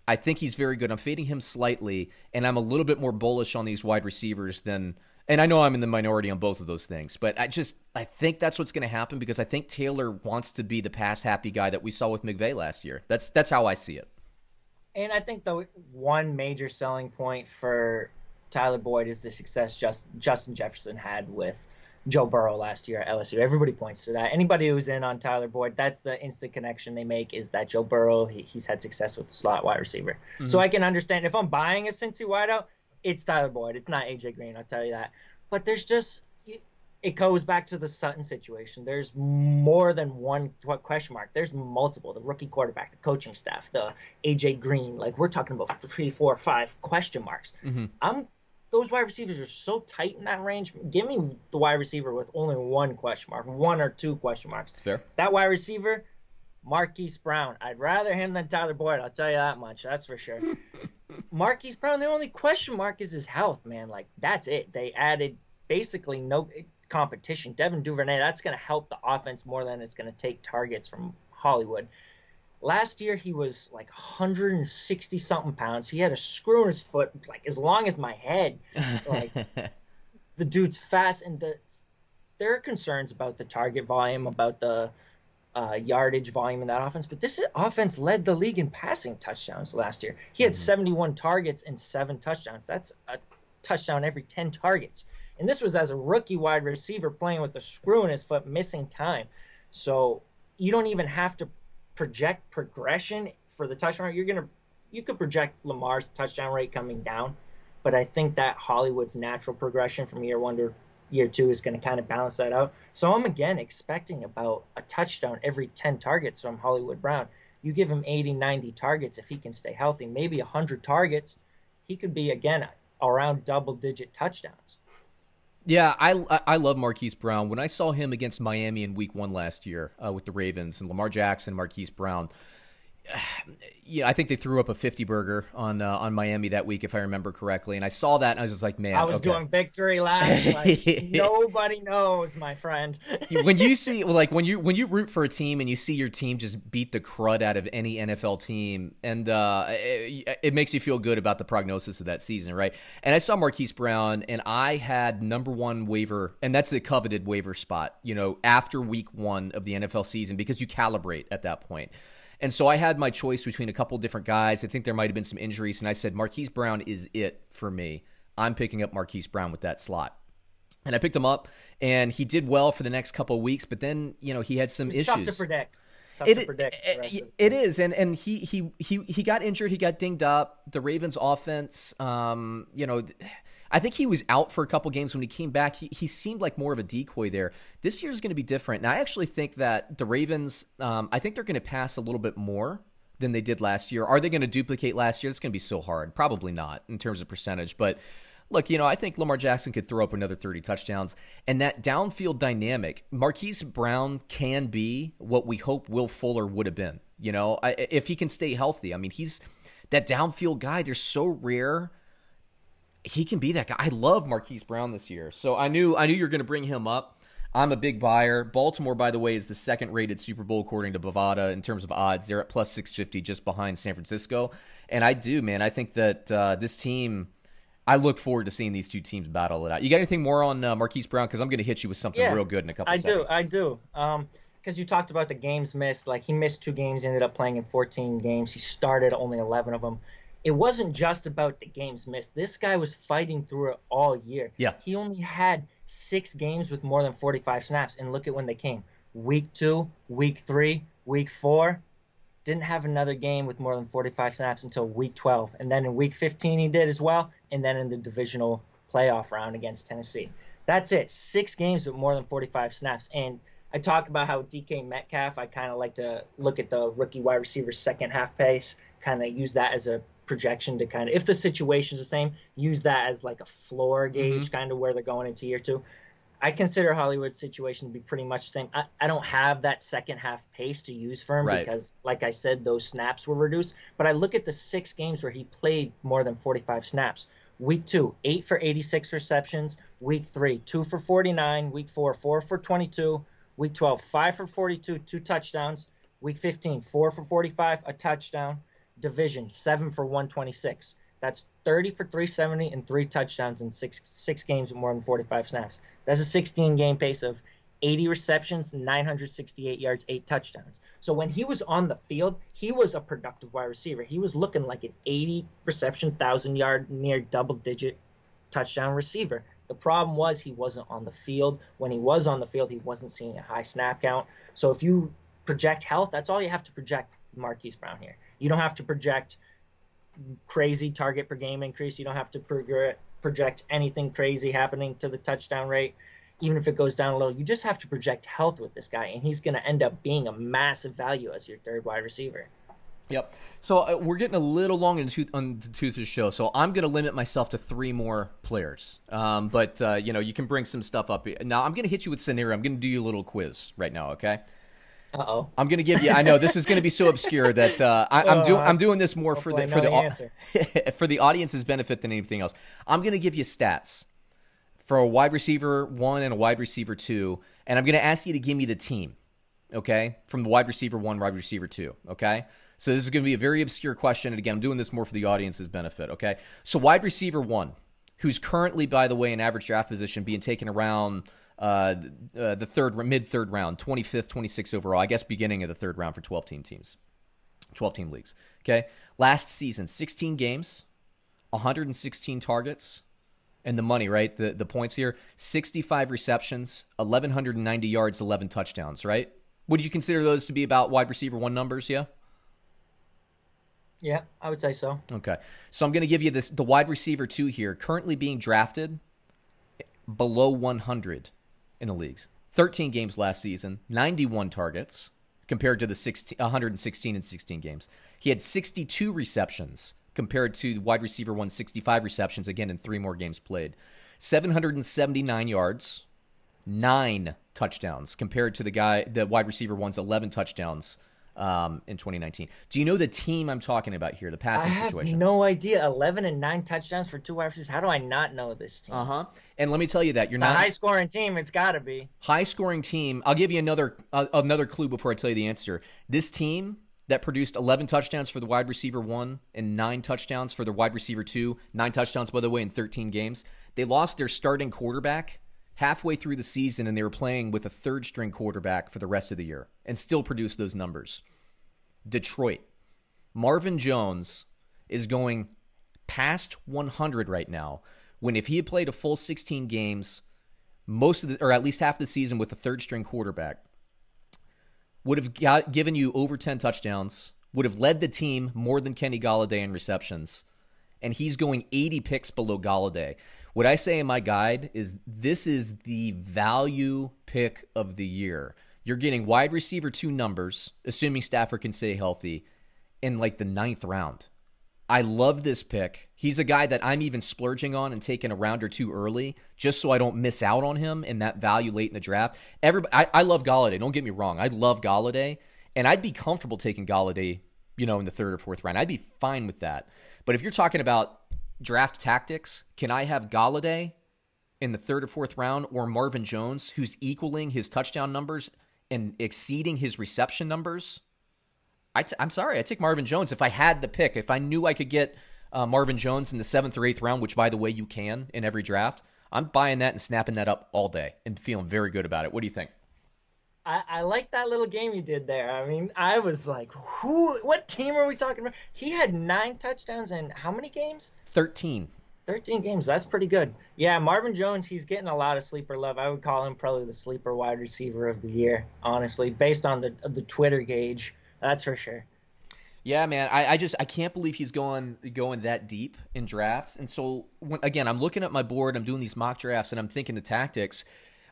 I think he's very good. I'm fading him slightly, and I'm a little bit more bullish on these wide receivers than, and I know I'm in the minority on both of those things, but I think that's what's going to happen, because I think Taylor wants to be the pass-happy guy that we saw with McVay last year. That's how I see it. And I think the one major selling point for Tyler Boyd is the success Justin Jefferson had with Joe Burrow last year at LSU. Everybody points to that. Anybody who's in on Tyler Boyd, that's the instant connection they make, is that Joe Burrow, he's had success with the slot wide receiver. Mm-hmm. So I can understand if I'm buying a Cincy wideout, it's Tyler Boyd. It's not AJ Green, I'll tell you that. But there's just, it goes back to the Sutton situation. There's more than one question mark. There's multiple. The rookie quarterback, the coaching staff, the AJ Green. Like, we're talking about 3, 4, 5 question marks. Mm-hmm. Those wide receivers are so tight in that range. Give me the wide receiver with only one question mark, 1 or 2 question marks. It's fair. That wide receiver, Marquis Brown. I'd rather him than Tyler Boyd. I'll tell you that much. That's for sure. Marquis Brown, the only question mark is his health, man. Like, that's it. They added basically no competition. Devin Duvernay, that's going to help the offense more than it's going to take targets from Hollywood. Last year, he was like 160-something pounds. He had a screw in his foot, like as long as my head. Like, the dude's fast, and there are concerns about the target volume, about the yardage volume in that offense. But this offense led the league in passing touchdowns last year. He had 71 targets and 7 touchdowns. That's a touchdown every 10 targets. And this was as a rookie wide receiver playing with a screw in his foot, missing time. So you don't even have to project progression for the touchdown. You could project Lamar's touchdown rate coming down, but I think that Hollywood's natural progression from year 1 to year 2 is going to kind of balance that out. So I'm again expecting about a touchdown every 10 targets from Hollywood Brown. You give him 80, 90 targets if he can stay healthy, maybe 100 targets, he could be again around double-digit touchdowns. Yeah, I love Marquise Brown. When I saw him against Miami in week 1 last year with the Ravens and Lamar Jackson, Marquise Brown, yeah, I think they threw up a 50 burger on Miami that week, if I remember correctly. And I saw that, and I was just like, man, I was doing victory laps. Like, nobody knows, my friend. When you see, like, when you root for a team and you see your team just beat the crud out of any NFL team, and it makes you feel good about the prognosis of that season, right? And I saw Marquise Brown, and I had number 1 waiver, and that's a coveted waiver spot, after week 1 of the NFL season, because you calibrate at that point. And so I had my choice between a couple different guys. I think there might have been some injuries, and I said, Marquise Brown is it for me. I'm picking up Marquise Brown with that slot. And I picked him up, and he did well for the next couple of weeks, but then, he had some issues. Tough to predict. It is, and he got injured. He got dinged up. The Ravens offense, I think he was out for a couple games. When he came back, he seemed like more of a decoy there. This year is going to be different. And I actually think that the Ravens, I think they're going to pass a little bit more than they did last year. Are they going to duplicate last year? It's going to be so hard. Probably not in terms of percentage. But look, I think Lamar Jackson could throw up another 30 touchdowns. And that downfield dynamic, Marquise Brown can be what we hope Will Fuller would have been. If he can stay healthy. I mean, he's that downfield guy. They're so rare. He can be that guy. I love Marquise Brown this year. So I knew you were going to bring him up. I'm a big buyer. Baltimore, by the way, is the second-rated Super Bowl according to Bovada in terms of odds. They're at plus 650, just behind San Francisco. And I do, man. I think that this team, I look forward to seeing these two teams battle it out. You got anything more on Marquise Brown? Because I'm going to hit you with something real good in a couple seconds. I do. because you talked about the games missed. Like, he missed 2 games, ended up playing in 14 games. He started only 11 of them. It wasn't just about the games missed. This guy was fighting through it all year. Yeah. He only had 6 games with more than 45 snaps, and look at when they came. Week 2, Week 3, Week 4. Didn't have another game with more than 45 snaps until Week 12. And then in Week 15 he did as well, and then in the divisional playoff round against Tennessee. That's it. 6 games with more than 45 snaps. And I talked about how DK Metcalf, I kind of like to look at the rookie wide receiver second half pace, kind of use that as a projection to kind of, if the situation's the same, use that as like a floor gauge, kind of where they're going into year 2. I consider Hollywood's situation to be pretty much the same. I don't have that second half pace to use for him because, like I said, those snaps were reduced. But I look at the 6 games where he played more than 45 snaps. Week 2, 8 for 86 receptions. Week 3, 2 for 49. Week 4, 4 for 22. Week 12, 5 for 42, 2 touchdowns. Week 15, 4 for 45, a touchdown. Division, 7 for 126. That's 30 for 370 and 3 touchdowns in six games with more than 45 snaps. That's a 16-game pace of 80 receptions, 968 yards, 8 touchdowns. So when he was on the field, he was a productive wide receiver. He was looking like an 80 reception, 1,000-yard, near double-digit touchdown receiver. The problem was he wasn't on the field. When he was on the field, he wasn't seeing a high snap count. So if you project health, that's all you have to project Marquis Brown here. You don't have to project crazy target per game increase. You don't have to project anything crazy happening to the touchdown rate, even if it goes down a little. You just have to project health with this guy, and he's going to end up being a massive value as your third wide receiver. Yep. So we're getting a little long on the tooth of the show, so I'm going to limit myself to 3 more players. But you can bring some stuff up. Now, I'm going to hit you with scenario. I'm going to do you a little quiz right now, okay? Uh-oh. I'm going to give you – I know this is going to be so obscure that I'm doing this more for the audience's benefit than anything else. I'm going to give you stats for a wide receiver 1 and a wide receiver 2, and I'm going to ask you to give me the team, okay, from the wide receiver 1, wide receiver 2, okay? So this is going to be a very obscure question, and again, I'm doing this more for the audience's benefit, okay? So wide receiver 1, who's currently, by the way, in average draft position, being taken around – the mid-third round, 25th, 26th overall, I guess beginning of the third round for 12-team leagues. Okay, last season, 16 games, 116 targets, and the money, right? The points here, 65 receptions, 1,190 yards, 11 touchdowns, right? Would you consider those to be about wide receiver 1 numbers, yeah? Yeah, I would say so. Okay, so I'm going to give you the wide receiver 2 here, currently being drafted below 100 in the leagues. 13 games last season, 91 targets compared to the 116 in 16 games. He had 62 receptions compared to wide receiver 1, 65 receptions, again, in 3 more games played. 779 yards, 9 touchdowns compared to the wide receiver 1's 11 touchdowns in 2019. Do you know the team I'm talking about here, the passing situation? I have no idea. 11 and 9 touchdowns for 2 wide receivers. How do I not know this team? And let me tell you that it's a high-scoring team. It's got to be. High-scoring team. I'll give you another clue before I tell you the answer. This team that produced 11 touchdowns for the wide receiver 1 and 9 touchdowns for the wide receiver 2, 9 touchdowns, by the way, in 13 games, they lost their starting quarterback halfway through the season, and they were playing with a third-string quarterback for the rest of the year and still produced those numbers. Detroit. Marvin Jones is going past 100 right now, when if he had played a full 16 games, or at least half the season with a third-string quarterback, would have given you over 10 touchdowns, would have led the team more than Kenny Golladay in receptions, and he's going 80 picks below Golladay. What I say in my guide is this is the value pick of the year. You're getting wide receiver 2 numbers, assuming Stafford can stay healthy, in like the 9th round. I love this pick. He's a guy that I'm even splurging on and taking a round or 2 early just so I don't miss out on him in that value late in the draft. I love Golladay. Don't get me wrong. I love Golladay, and I'd be comfortable taking Golladay, in the 3rd or 4th round. I'd be fine with that. But if you're talking about draft tactics, can I have Golladay in the 3rd or 4th round, or Marvin Jones, who's equaling his touchdown numbers and exceeding his reception numbers? I'm sorry, I take Marvin Jones. If I had the pick, if I knew I could get Marvin Jones in the 7th or 8th round, which, by the way, you can in every draft, I'm buying that and snapping that up all day and feeling very good about it. What do you think? I like that little game you did there. I mean, I was like, what team are we talking about? He had 9 touchdowns in how many games? 13. 13 games. That's pretty good. Yeah, Marvin Jones, he's getting a lot of sleeper love. I would call him probably the sleeper wide receiver of the year, honestly, based on the Twitter gauge. That's for sure. Yeah, man, I can't believe he's going that deep in drafts. And so, again, I'm looking at my board, I'm doing these mock drafts, and I'm thinking the tactics.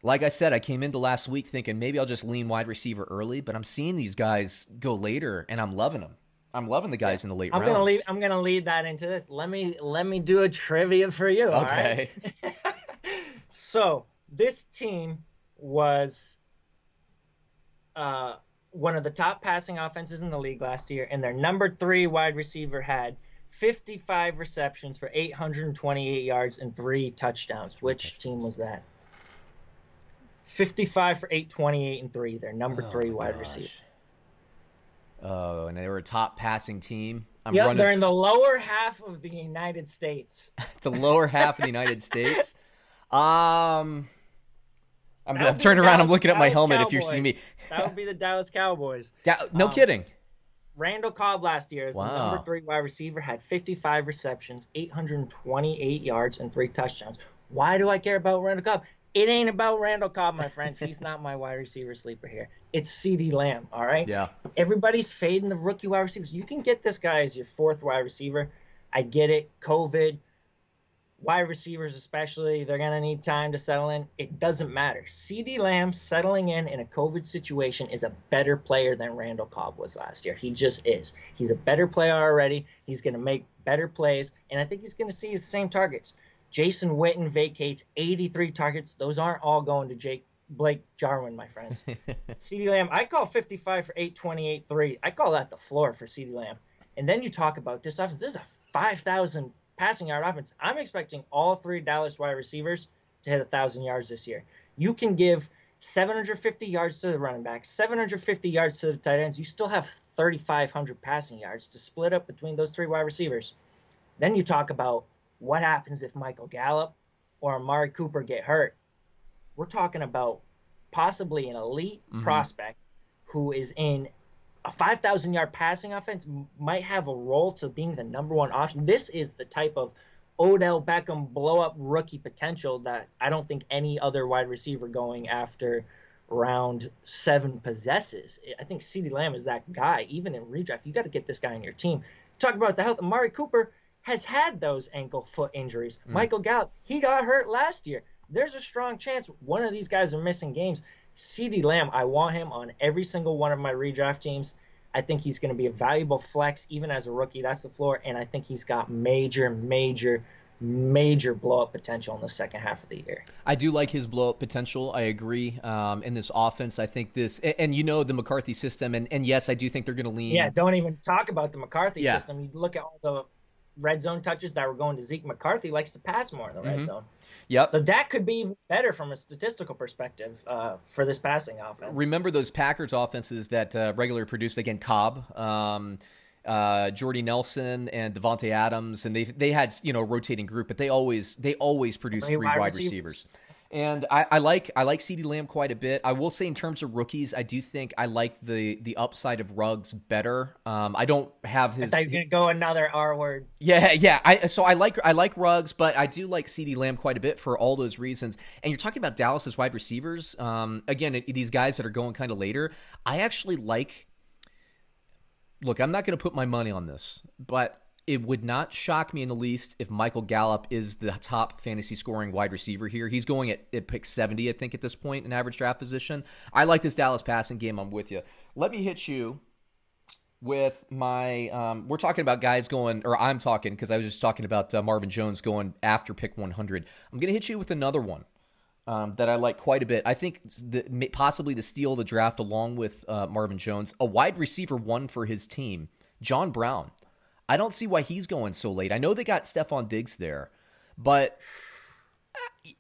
Like I said, I came into last week thinking maybe I'll just lean wide receiver early, but I'm seeing these guys go later, and I'm loving them. I'm loving the guys in the late rounds. I'm gonna lead that into this. Let me do a trivia for you. Okay. All right? So this team was one of the top passing offenses in the league last year, and their number 3 wide receiver had 55 receptions for 828 yards and 3 touchdowns. Which team was that? 55 for 828 and 3. Their number 3 wide receiver. Oh, and they were a top passing team. They're in the lower half of the United States. The lower half of the United States. I'm turning around. I'm looking at my helmet. Cowboys. If you're seeing me, that would be the Dallas Cowboys. No kidding. Randall Cobb last year, as the number 3 wide receiver, had 55 receptions, 828 yards, and 3 touchdowns. Why do I care about Randall Cobb? It ain't about Randall Cobb, my friends. He's not my wide receiver sleeper here. It's CeeDee Lamb, all right? Yeah. Everybody's fading the rookie wide receivers. You can get this guy as your 4th wide receiver. I get it. COVID, wide receivers especially, they're going to need time to settle in. It doesn't matter. CeeDee Lamb settling in a COVID situation is a better player than Randall Cobb was last year. He just is. He's a better player already. He's going to make better plays, and I think he's going to see the same targets. Jason Witten vacates 83 targets. Those aren't all going to Blake Jarwin, my friends. CeeDee Lamb, I call 55 for 828 3. I call that the floor for CeeDee Lamb. And then you talk about this offense. This is a 5,000 passing yard offense. I'm expecting all 3 Dallas wide receivers to hit 1,000 yards this year. You can give 750 yards to the running backs, 750 yards to the tight ends. You still have 3,500 passing yards to split up between those 3 wide receivers. Then you talk about what happens if Michael Gallup or Amari Cooper get hurt. We're talking about possibly an elite prospect who is in a 5,000-yard passing offense, might have a role to being the number 1 option. This is the type of Odell Beckham blow-up rookie potential that I don't think any other wide receiver going after round 7 possesses. I think CeeDee Lamb is that guy. Even in redraft, you got to get this guy in your team. Talk about the health. Amari Cooper has had those ankle foot injuries. Michael Gallup, he got hurt last year. There's a strong chance one of these guys are missing games. CeeDee Lamb, I want him on every single one of my redraft teams. I think he's going to be a valuable flex even as a rookie. That's the floor, and I think he's got major blow-up potential in the second half of the year. I do like his blow-up potential. I agree. In this offense, I think this, and the McCarthy system, and yes, I do think they're going to lean. Yeah, don't even talk about the McCarthy system. You look at all the red zone touches that were going to Zeke. McCarthy likes to pass more in the red zone. Yep. So that could be even better from a statistical perspective for this passing offense. Remember those Packers offenses that regularly produced, again, Cobb, Jordy Nelson, and Devontae Adams, and they had a rotating group, but they always produced 3 wide receivers. And I like CeeDee Lamb quite a bit. I will say in terms of rookies, I do think I like the upside of Ruggs better. I don't have his. I thought you were gonna go another R word. Yeah. I like Ruggs, but I do like CeeDee Lamb quite a bit for all those reasons. And you're talking about Dallas's wide receivers. Again, these guys that are going kind of later. I actually like. Look, I'm not going to put my money on this, but it would not shock me in the least if Michael Gallup is the top fantasy scoring wide receiver here. He's going at pick 70, I think, at this point in average draft position. I like this Dallas passing game. I'm with you. Let me hit you with my we're talking about guys going, or I'm talking because I was just talking about Marvin Jones going after pick 100. I'm going to hit you with another one that I like quite a bit. I think possibly the steal of the draft along with Marvin Jones, a wide receiver 1 for his team, John Brown. I don't see why he's going so late. I know they got Stephon Diggs there, but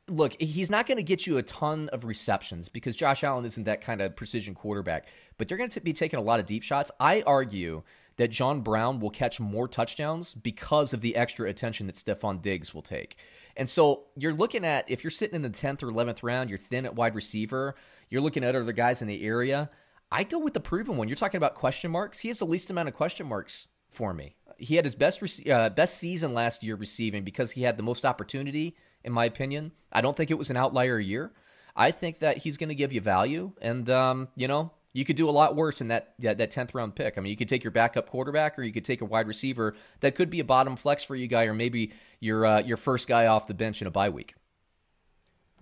look, he's not going to get you a ton of receptions because Josh Allen isn't that kind of precision quarterback, but they're going to be taking a lot of deep shots. I argue that John Brown will catch more touchdowns because of the extra attention that Stephon Diggs will take. And so you're looking at, if you're sitting in the 10th or 11th round, you're thin at wide receiver, you're looking at other guys in the area, I go with the proven one. You're talking about question marks. He has the least amount of question marks for me. He had his best season last year receiving because he had the most opportunity, in my opinion. I don't think it was an outlier year. I think that he's going to give you value, and you could do a lot worse in that 10th round pick. I mean, you could take your backup quarterback, or you could take a wide receiver that could be a bottom flex for you guy, or maybe your first guy off the bench in a bye week.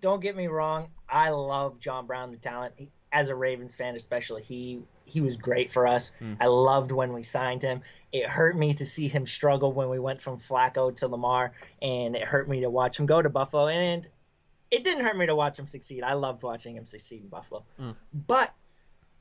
Don't get me wrong. I love John Brown, the talent. As a Ravens fan, especially, he was great for us. I loved when we signed him. It hurt me to see him struggle when we went from Flacco to Lamar, and it hurt me to watch him go to Buffalo. And it didn't hurt me to watch him succeed. I loved watching him succeed in Buffalo. But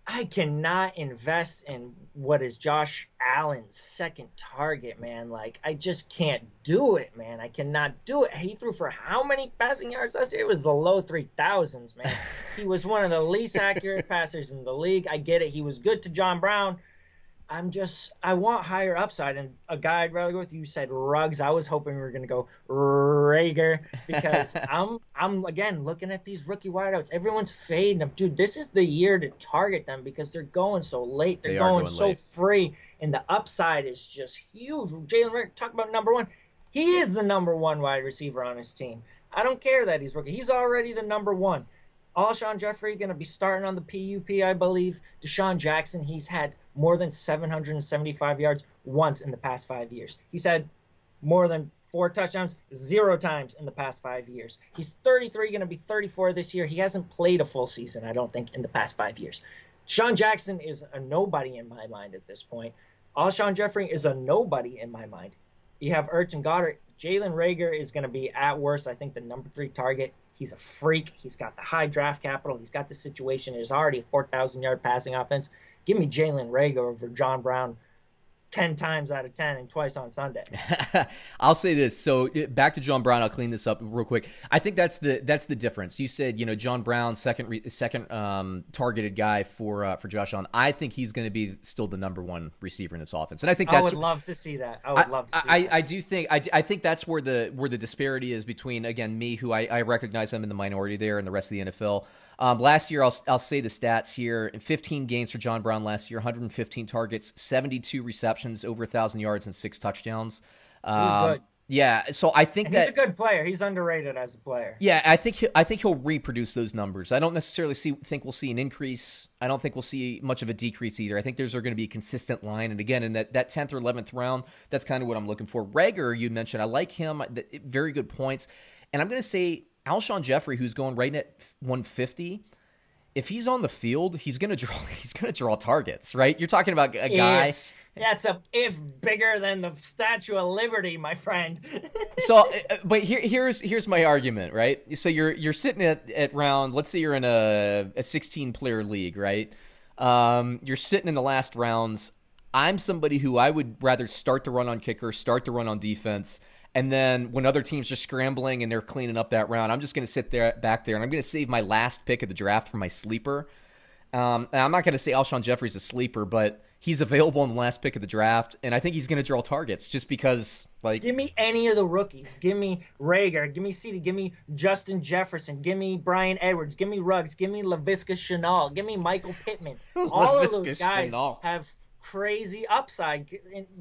I cannot invest in what is Josh Allen's second target, man. Like, I just can't do it, man. I cannot do it. He threw for how many passing yards last year? It was the low 3,000s, man. He was one of the least accurate passers in the league. I get it. He was good to John Brown. I want higher upside. And a guy I'd rather go with, you said Ruggs. I was hoping we were going to go Rager, because I'm again looking at these rookie wideouts. Everyone's fading them. Dude, this is the year to target them because they're going so late. They're going so late. Free, and the upside is just huge. Jalen Rager, talk about number one. He is the number one wide receiver on his team. I don't care that he's rookie. He's already the number one. Alshon Jeffrey going to be starting on the PUP, I believe. Deshaun Jackson, he's had more than 775 yards once in the past 5 years. He's had more than 4 touchdowns 0 times in the past 5 years. He's 33, going to be 34 this year. He hasn't played a full season, I don't think, in the past 5 years. Deshaun Jackson is a nobody in my mind at this point. Alshon Jeffrey is a nobody in my mind. You have Ertz and Goddard. Jalen Rager is going to be, at worst, I think, the number 3 target. He's a freak. He's got the high draft capital. He's got the situation. There's already a 4,000-yard passing offense. Give me Jalen Rager over John Brown 10 times out of 10 and twice on Sunday. I'll say this. So back to John Brown. I'll clean this up real quick. I think that's the difference. You said, John Brown, second targeted guy for Josh Allen. I think he's going to be still the number one receiver in this offense. And I think that's, I would love to see that. I think that's where the disparity is between, again, me, who I recognize I'm in the minority there, and the rest of the NFL. Last year, I'll say the stats here. 15 games for John Brown last year, 115 targets, 72 receptions, over 1,000 yards, and 6 touchdowns. He's good. Yeah, so I think he's a good player. He's underrated as a player. Yeah, I think he'll reproduce those numbers. I don't necessarily think we'll see an increase. I don't think we'll see much of a decrease either. I think there's going to be a consistent line. And again, in that 10th or 11th round, that's kind of what I'm looking for. Rager, you mentioned, I like him. Very good points. And I'm going to say Alshon Jeffrey, who's going right at 150. If he's on the field, he's going to draw targets, right? You're talking about a guy. That's a if bigger than the Statue of Liberty, my friend. So, but here's my argument, right? So you're sitting at round. Let's say you're in a 16-player league, right? You're sitting in the last rounds. I'm somebody who I would rather start the run on kicker, start the run on defense, and then when other teams are scrambling and they're cleaning up that round, I'm just going to sit back there, and I'm going to save my last pick of the draft for my sleeper. And I'm not going to say Alshon Jeffrey's a sleeper, but he's available in the last pick of the draft, and I think he's going to draw targets just because, like... Give me any of the rookies. Give me Rager. Give me CeeDee. Give me Justin Jefferson. Give me Brian Edwards. Give me Ruggs. Give me Laviska Shenault. Give me Michael Pittman. All of those guys have crazy upside,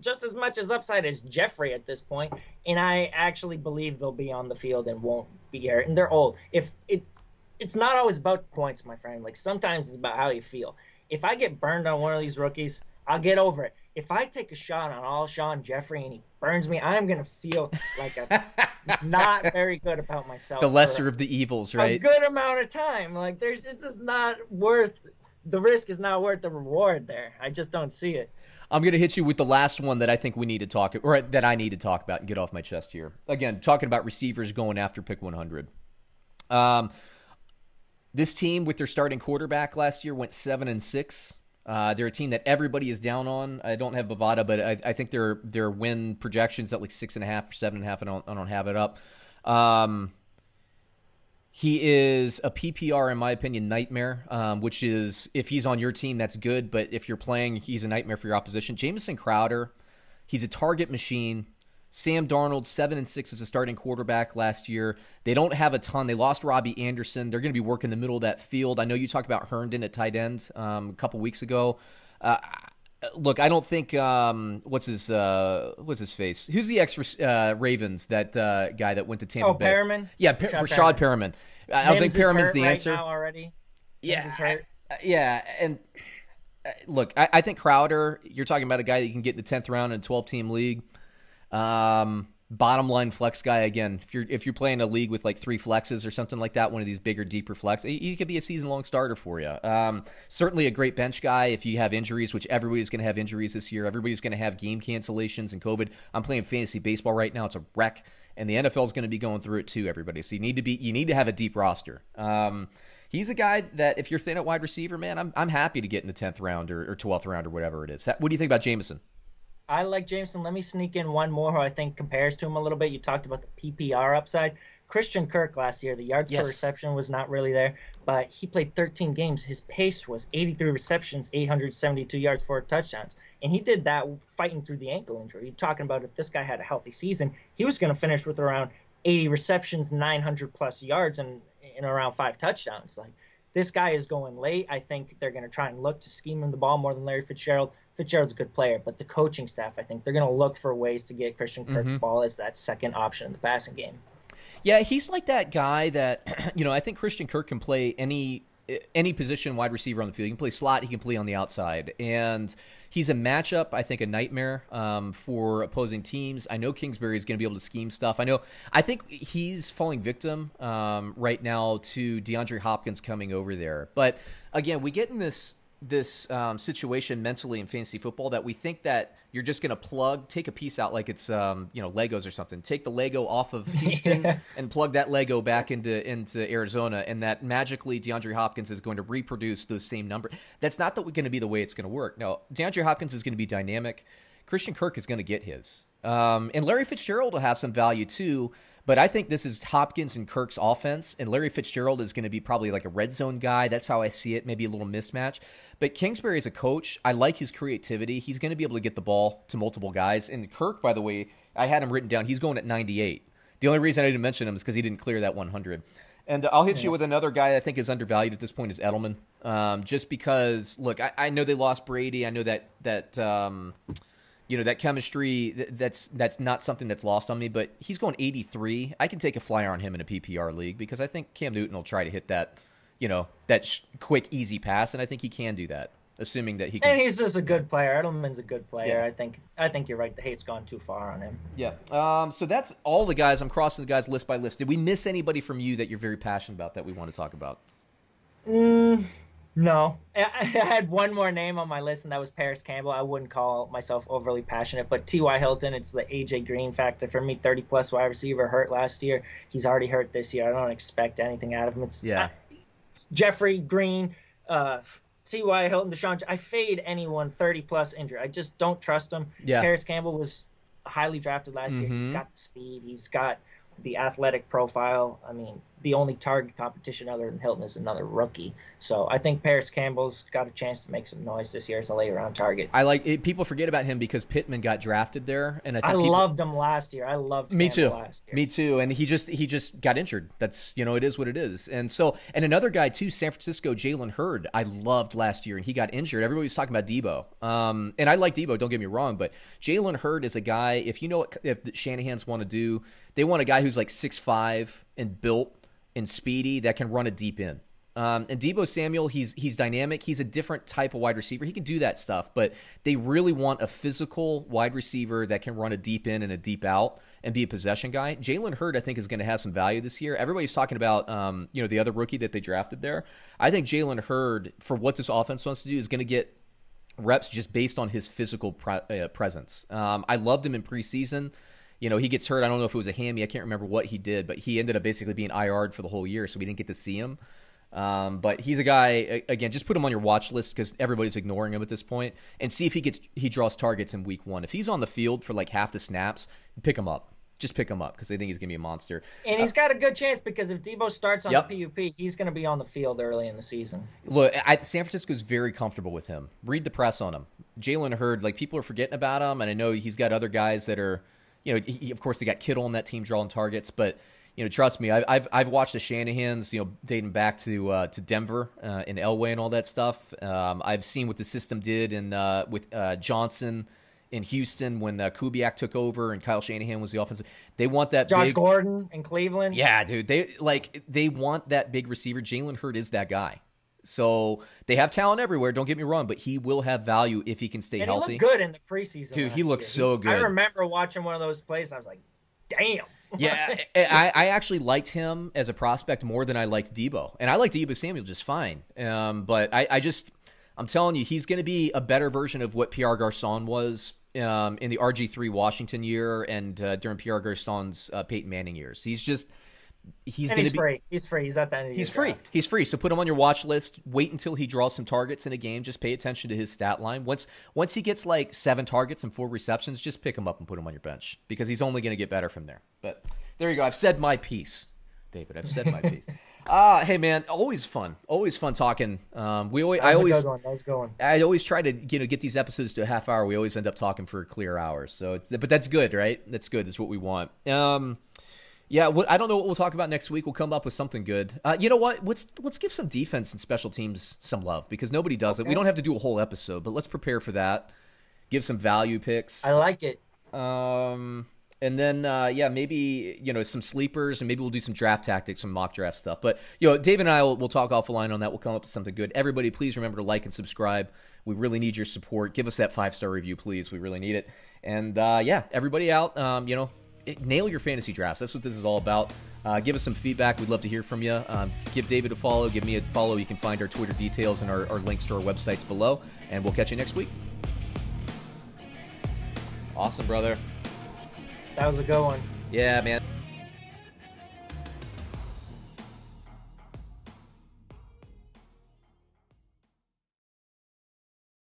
just as much as upside as Jeffrey at this point, and I actually believe they'll be on the field and won't be hurt, and they're old. If it's not always about points, my friend. Like, sometimes it's about how you feel. If I get burned on one of these rookies, I'll get over it. If I take a shot on Alshon Jeffrey and he burns me, I'm going to feel like not very good about myself. The lesser of the evils, right? A good amount of time. Like, it's just not worth, the risk is not worth the reward there. I just don't see it. I'm going to hit you with the last one that I think we need to talk, or that I need to talk about and get off my chest here. Again, talking about receivers going after pick 100. This team, with their starting quarterback last year, went 7-6. They're a team that everybody is down on. I don't have Bovada, but I think their win projections at like 6.5 or 7.5. I don't have it up. He is a PPR, in my opinion, nightmare, which is if he's on your team, that's good. But if you're playing, he's a nightmare for your opposition. Jameson Crowder, he's a target machine. Sam Darnold, 7-6 as a starting quarterback last year. They don't have a ton. They lost Robbie Anderson. They're going to be working the middle of that field. I know you talked about Herndon at tight end a couple weeks ago. Look, I don't think what's his face? Who's the ex Ravens that guy that went to Tampa Bay? Perriman. Yeah, Rashad Perriman. I don't think Perriman's the answer. Right now already. Yeah, and look, I think Crowder. You're talking about a guy that you can get in the 10th round in a 12-team league. Bottom line flex guy again. If you're playing a league with like 3 flexes or something like that, one of these bigger, deeper flex, he could be a season-long starter for you. Certainly a great bench guy if you have injuries, which everybody's going to have injuries this year. Everybody's going to have game cancellations and COVID. I'm playing fantasy baseball right now. It's a wreck, and the NFL is going to be going through it too. Everybody, so you need to have a deep roster. He's a guy that if you're thin at wide receiver, man, I'm happy to get in the 10th round or 12th round or whatever it is. What do you think about Jameson? I like Jameson. Let me sneak in one more who I think compares to him a little bit. You talked about the PPR upside. Christian Kirk last year, the yards per reception was not really there, but he played 13 games. His pace was 83 receptions, 872 yards, 4 touchdowns. And he did that fighting through the ankle injury. You're talking about if this guy had a healthy season, he was going to finish with around 80 receptions, 900-plus yards, and around 5 touchdowns. Like, this guy is going late. I think they're going to try and look to scheme him the ball more than Larry Fitzgerald. Fitzgerald's a good player, but the coaching staff, I think they're going to look for ways to get Christian Kirk the ball as that second option in the passing game. Yeah, he's like that guy that, I think Christian Kirk can play any position wide receiver on the field. He can play slot, he can play on the outside. And he's a matchup, I think, a nightmare for opposing teams. I know Kingsbury is going to be able to scheme stuff. I think he's falling victim right now to DeAndre Hopkins coming over there. But again, we get in this situation mentally in fantasy football that we think that you're just going to take a piece out like it's Legos or something. Take the Lego off of Houston and plug that Lego back into Arizona, and that magically DeAndre Hopkins is going to reproduce those same numbers. That's not going to be the way it's going to work. No, DeAndre Hopkins is going to be dynamic. Christian Kirk is going to get his. And Larry Fitzgerald will have some value too. But I think this is Hopkins and Kirk's offense, and Larry Fitzgerald is going to be probably like a red zone guy. That's how I see it, maybe a little mismatch. But Kingsbury as a coach, I like his creativity. He's going to be able to get the ball to multiple guys. And Kirk, by the way, I had him written down. He's going at 98. The only reason I didn't mention him is because he didn't clear that 100. And I'll hit you with another guy I think is undervalued at this point is Edelman. Just because, look, I know they lost Brady. I know that that chemistry, that's not something that's lost on me, but he's going 83. I can take a flyer on him in a PPR league because I think Cam Newton will try to hit that, quick, easy pass, and I think he can do that, assuming that he can. And he's just a good player. Edelman's a good player. Yeah. I think you're right. The hate's gone too far on him. Yeah. So that's all the guys. I'm crossing the guys list by list. Did we miss anybody from you that you're very passionate about that we want to talk about? No. I had one more name on my list, and that was Paris Campbell. I wouldn't call myself overly passionate, but T.Y. Hilton, it's the A.J. Green factor for me. 30-plus wide receiver, hurt last year. He's already hurt this year. I don't expect anything out of him. Jeffrey Green, T.Y. Hilton, Deshaun. I fade anyone 30-plus injured. I just don't trust him. Yeah. Paris Campbell was highly drafted last year. He's got the speed. He's got the athletic profile. I mean, the only target competition other than Hilton is another rookie. So I think Paris Campbell's got a chance to make some noise this year as a late-round target. I like it. People forget about him because Pittman got drafted there, and I loved him last year. I loved Campbell last year. Me too. And he just got injured. That's it is what it is. And another guy too, San Francisco, Jalen Hurd. I loved last year, and he got injured. Everybody was talking about Debo. And I like Debo. Don't get me wrong, but Jalen Hurd is a guy. If the Shanahan's want to do, they want a guy who's like 6'5" and built and speedy that can run a deep in. And Deebo Samuel, he's dynamic. He's a different type of wide receiver. He can do that stuff, but they really want a physical wide receiver that can run a deep in and a deep out and be a possession guy. Jalen Hurd, I think, is going to have some value this year. Everybody's talking about, the other rookie that they drafted there. I think Jalen Hurd, for what this offense wants to do, is going to get reps just based on his physical presence. I loved him in preseason. He gets hurt. I don't know if it was a hammy. I can't remember what he did, but he ended up basically being IR'd for the whole year, so we didn't get to see him. But he's a guy, again, just put him on your watch list because everybody's ignoring him at this point, and see if he draws targets in week 1. If he's on the field for like half the snaps, pick him up. just pick him up because I think he's going to be a monster. And he's got a good chance because if Debo starts on Yep. the PUP, he's going to be on the field early in the season. Look, San Francisco's very comfortable with him. Read the press on him. Jalen Hurd, like, people are forgetting about him, and I know he's got other guys that are, of course, they got Kittle on that team drawing targets, but trust me, I've watched the Shanahans, dating back to Denver in Elway and all that stuff. I've seen what the system did with Johnson in Houston when Kubiak took over and Kyle Shanahan was the offensive. They want that Josh Gordon in Cleveland. Yeah, dude. They want that big receiver. Jalen Hurd is that guy. So they have talent everywhere. Don't get me wrong, but he will have value if he can stay healthy. He looked good in the preseason. Dude, he looked so good. I remember watching one of those plays. And I was like, damn. Yeah, I actually liked him as a prospect more than I liked Debo. And I liked Debo Samuel just fine. But I'm telling you, he's going to be a better version of what Pierre Garçon was in the RG3 Washington year and during Pierre Garçon's Peyton Manning years. He's going to be free. He's free. He's at the end of the year. He's free. So put him on your watch list. Wait until he draws some targets in a game. Just pay attention to his stat line. Once he gets like 7 targets and 4 receptions, just pick him up and put him on your bench because he's only going to get better from there. But there you go. I've said my piece, David. I've said my piece. Hey man, always fun talking. That was a good one. I always try to get these episodes to a half hour. We always end up talking for clear hours. So, but that's good, right? That's good. That's what we want. Yeah, I don't know what we'll talk about next week. We'll come up with something good. You know what? Let's give some defense and special teams some love because nobody does it. We don't have to do a whole episode, but let's prepare for that. Give some value picks. I like it. And then, maybe, some sleepers, and maybe we'll do some draft tactics, some mock draft stuff. But, David and I will talk offline on that. We'll come up with something good. Everybody, please remember to like and subscribe. We really need your support. Give us that 5-star review, please. We really need it. And, everybody out, nail your fantasy drafts. That's what this is all about. Give us some feedback. We'd love to hear from you. Give David a follow. Give me a follow. You can find our Twitter details and our links to our websites below. And we'll catch you next week. Awesome, brother. That was a good one. Yeah, man.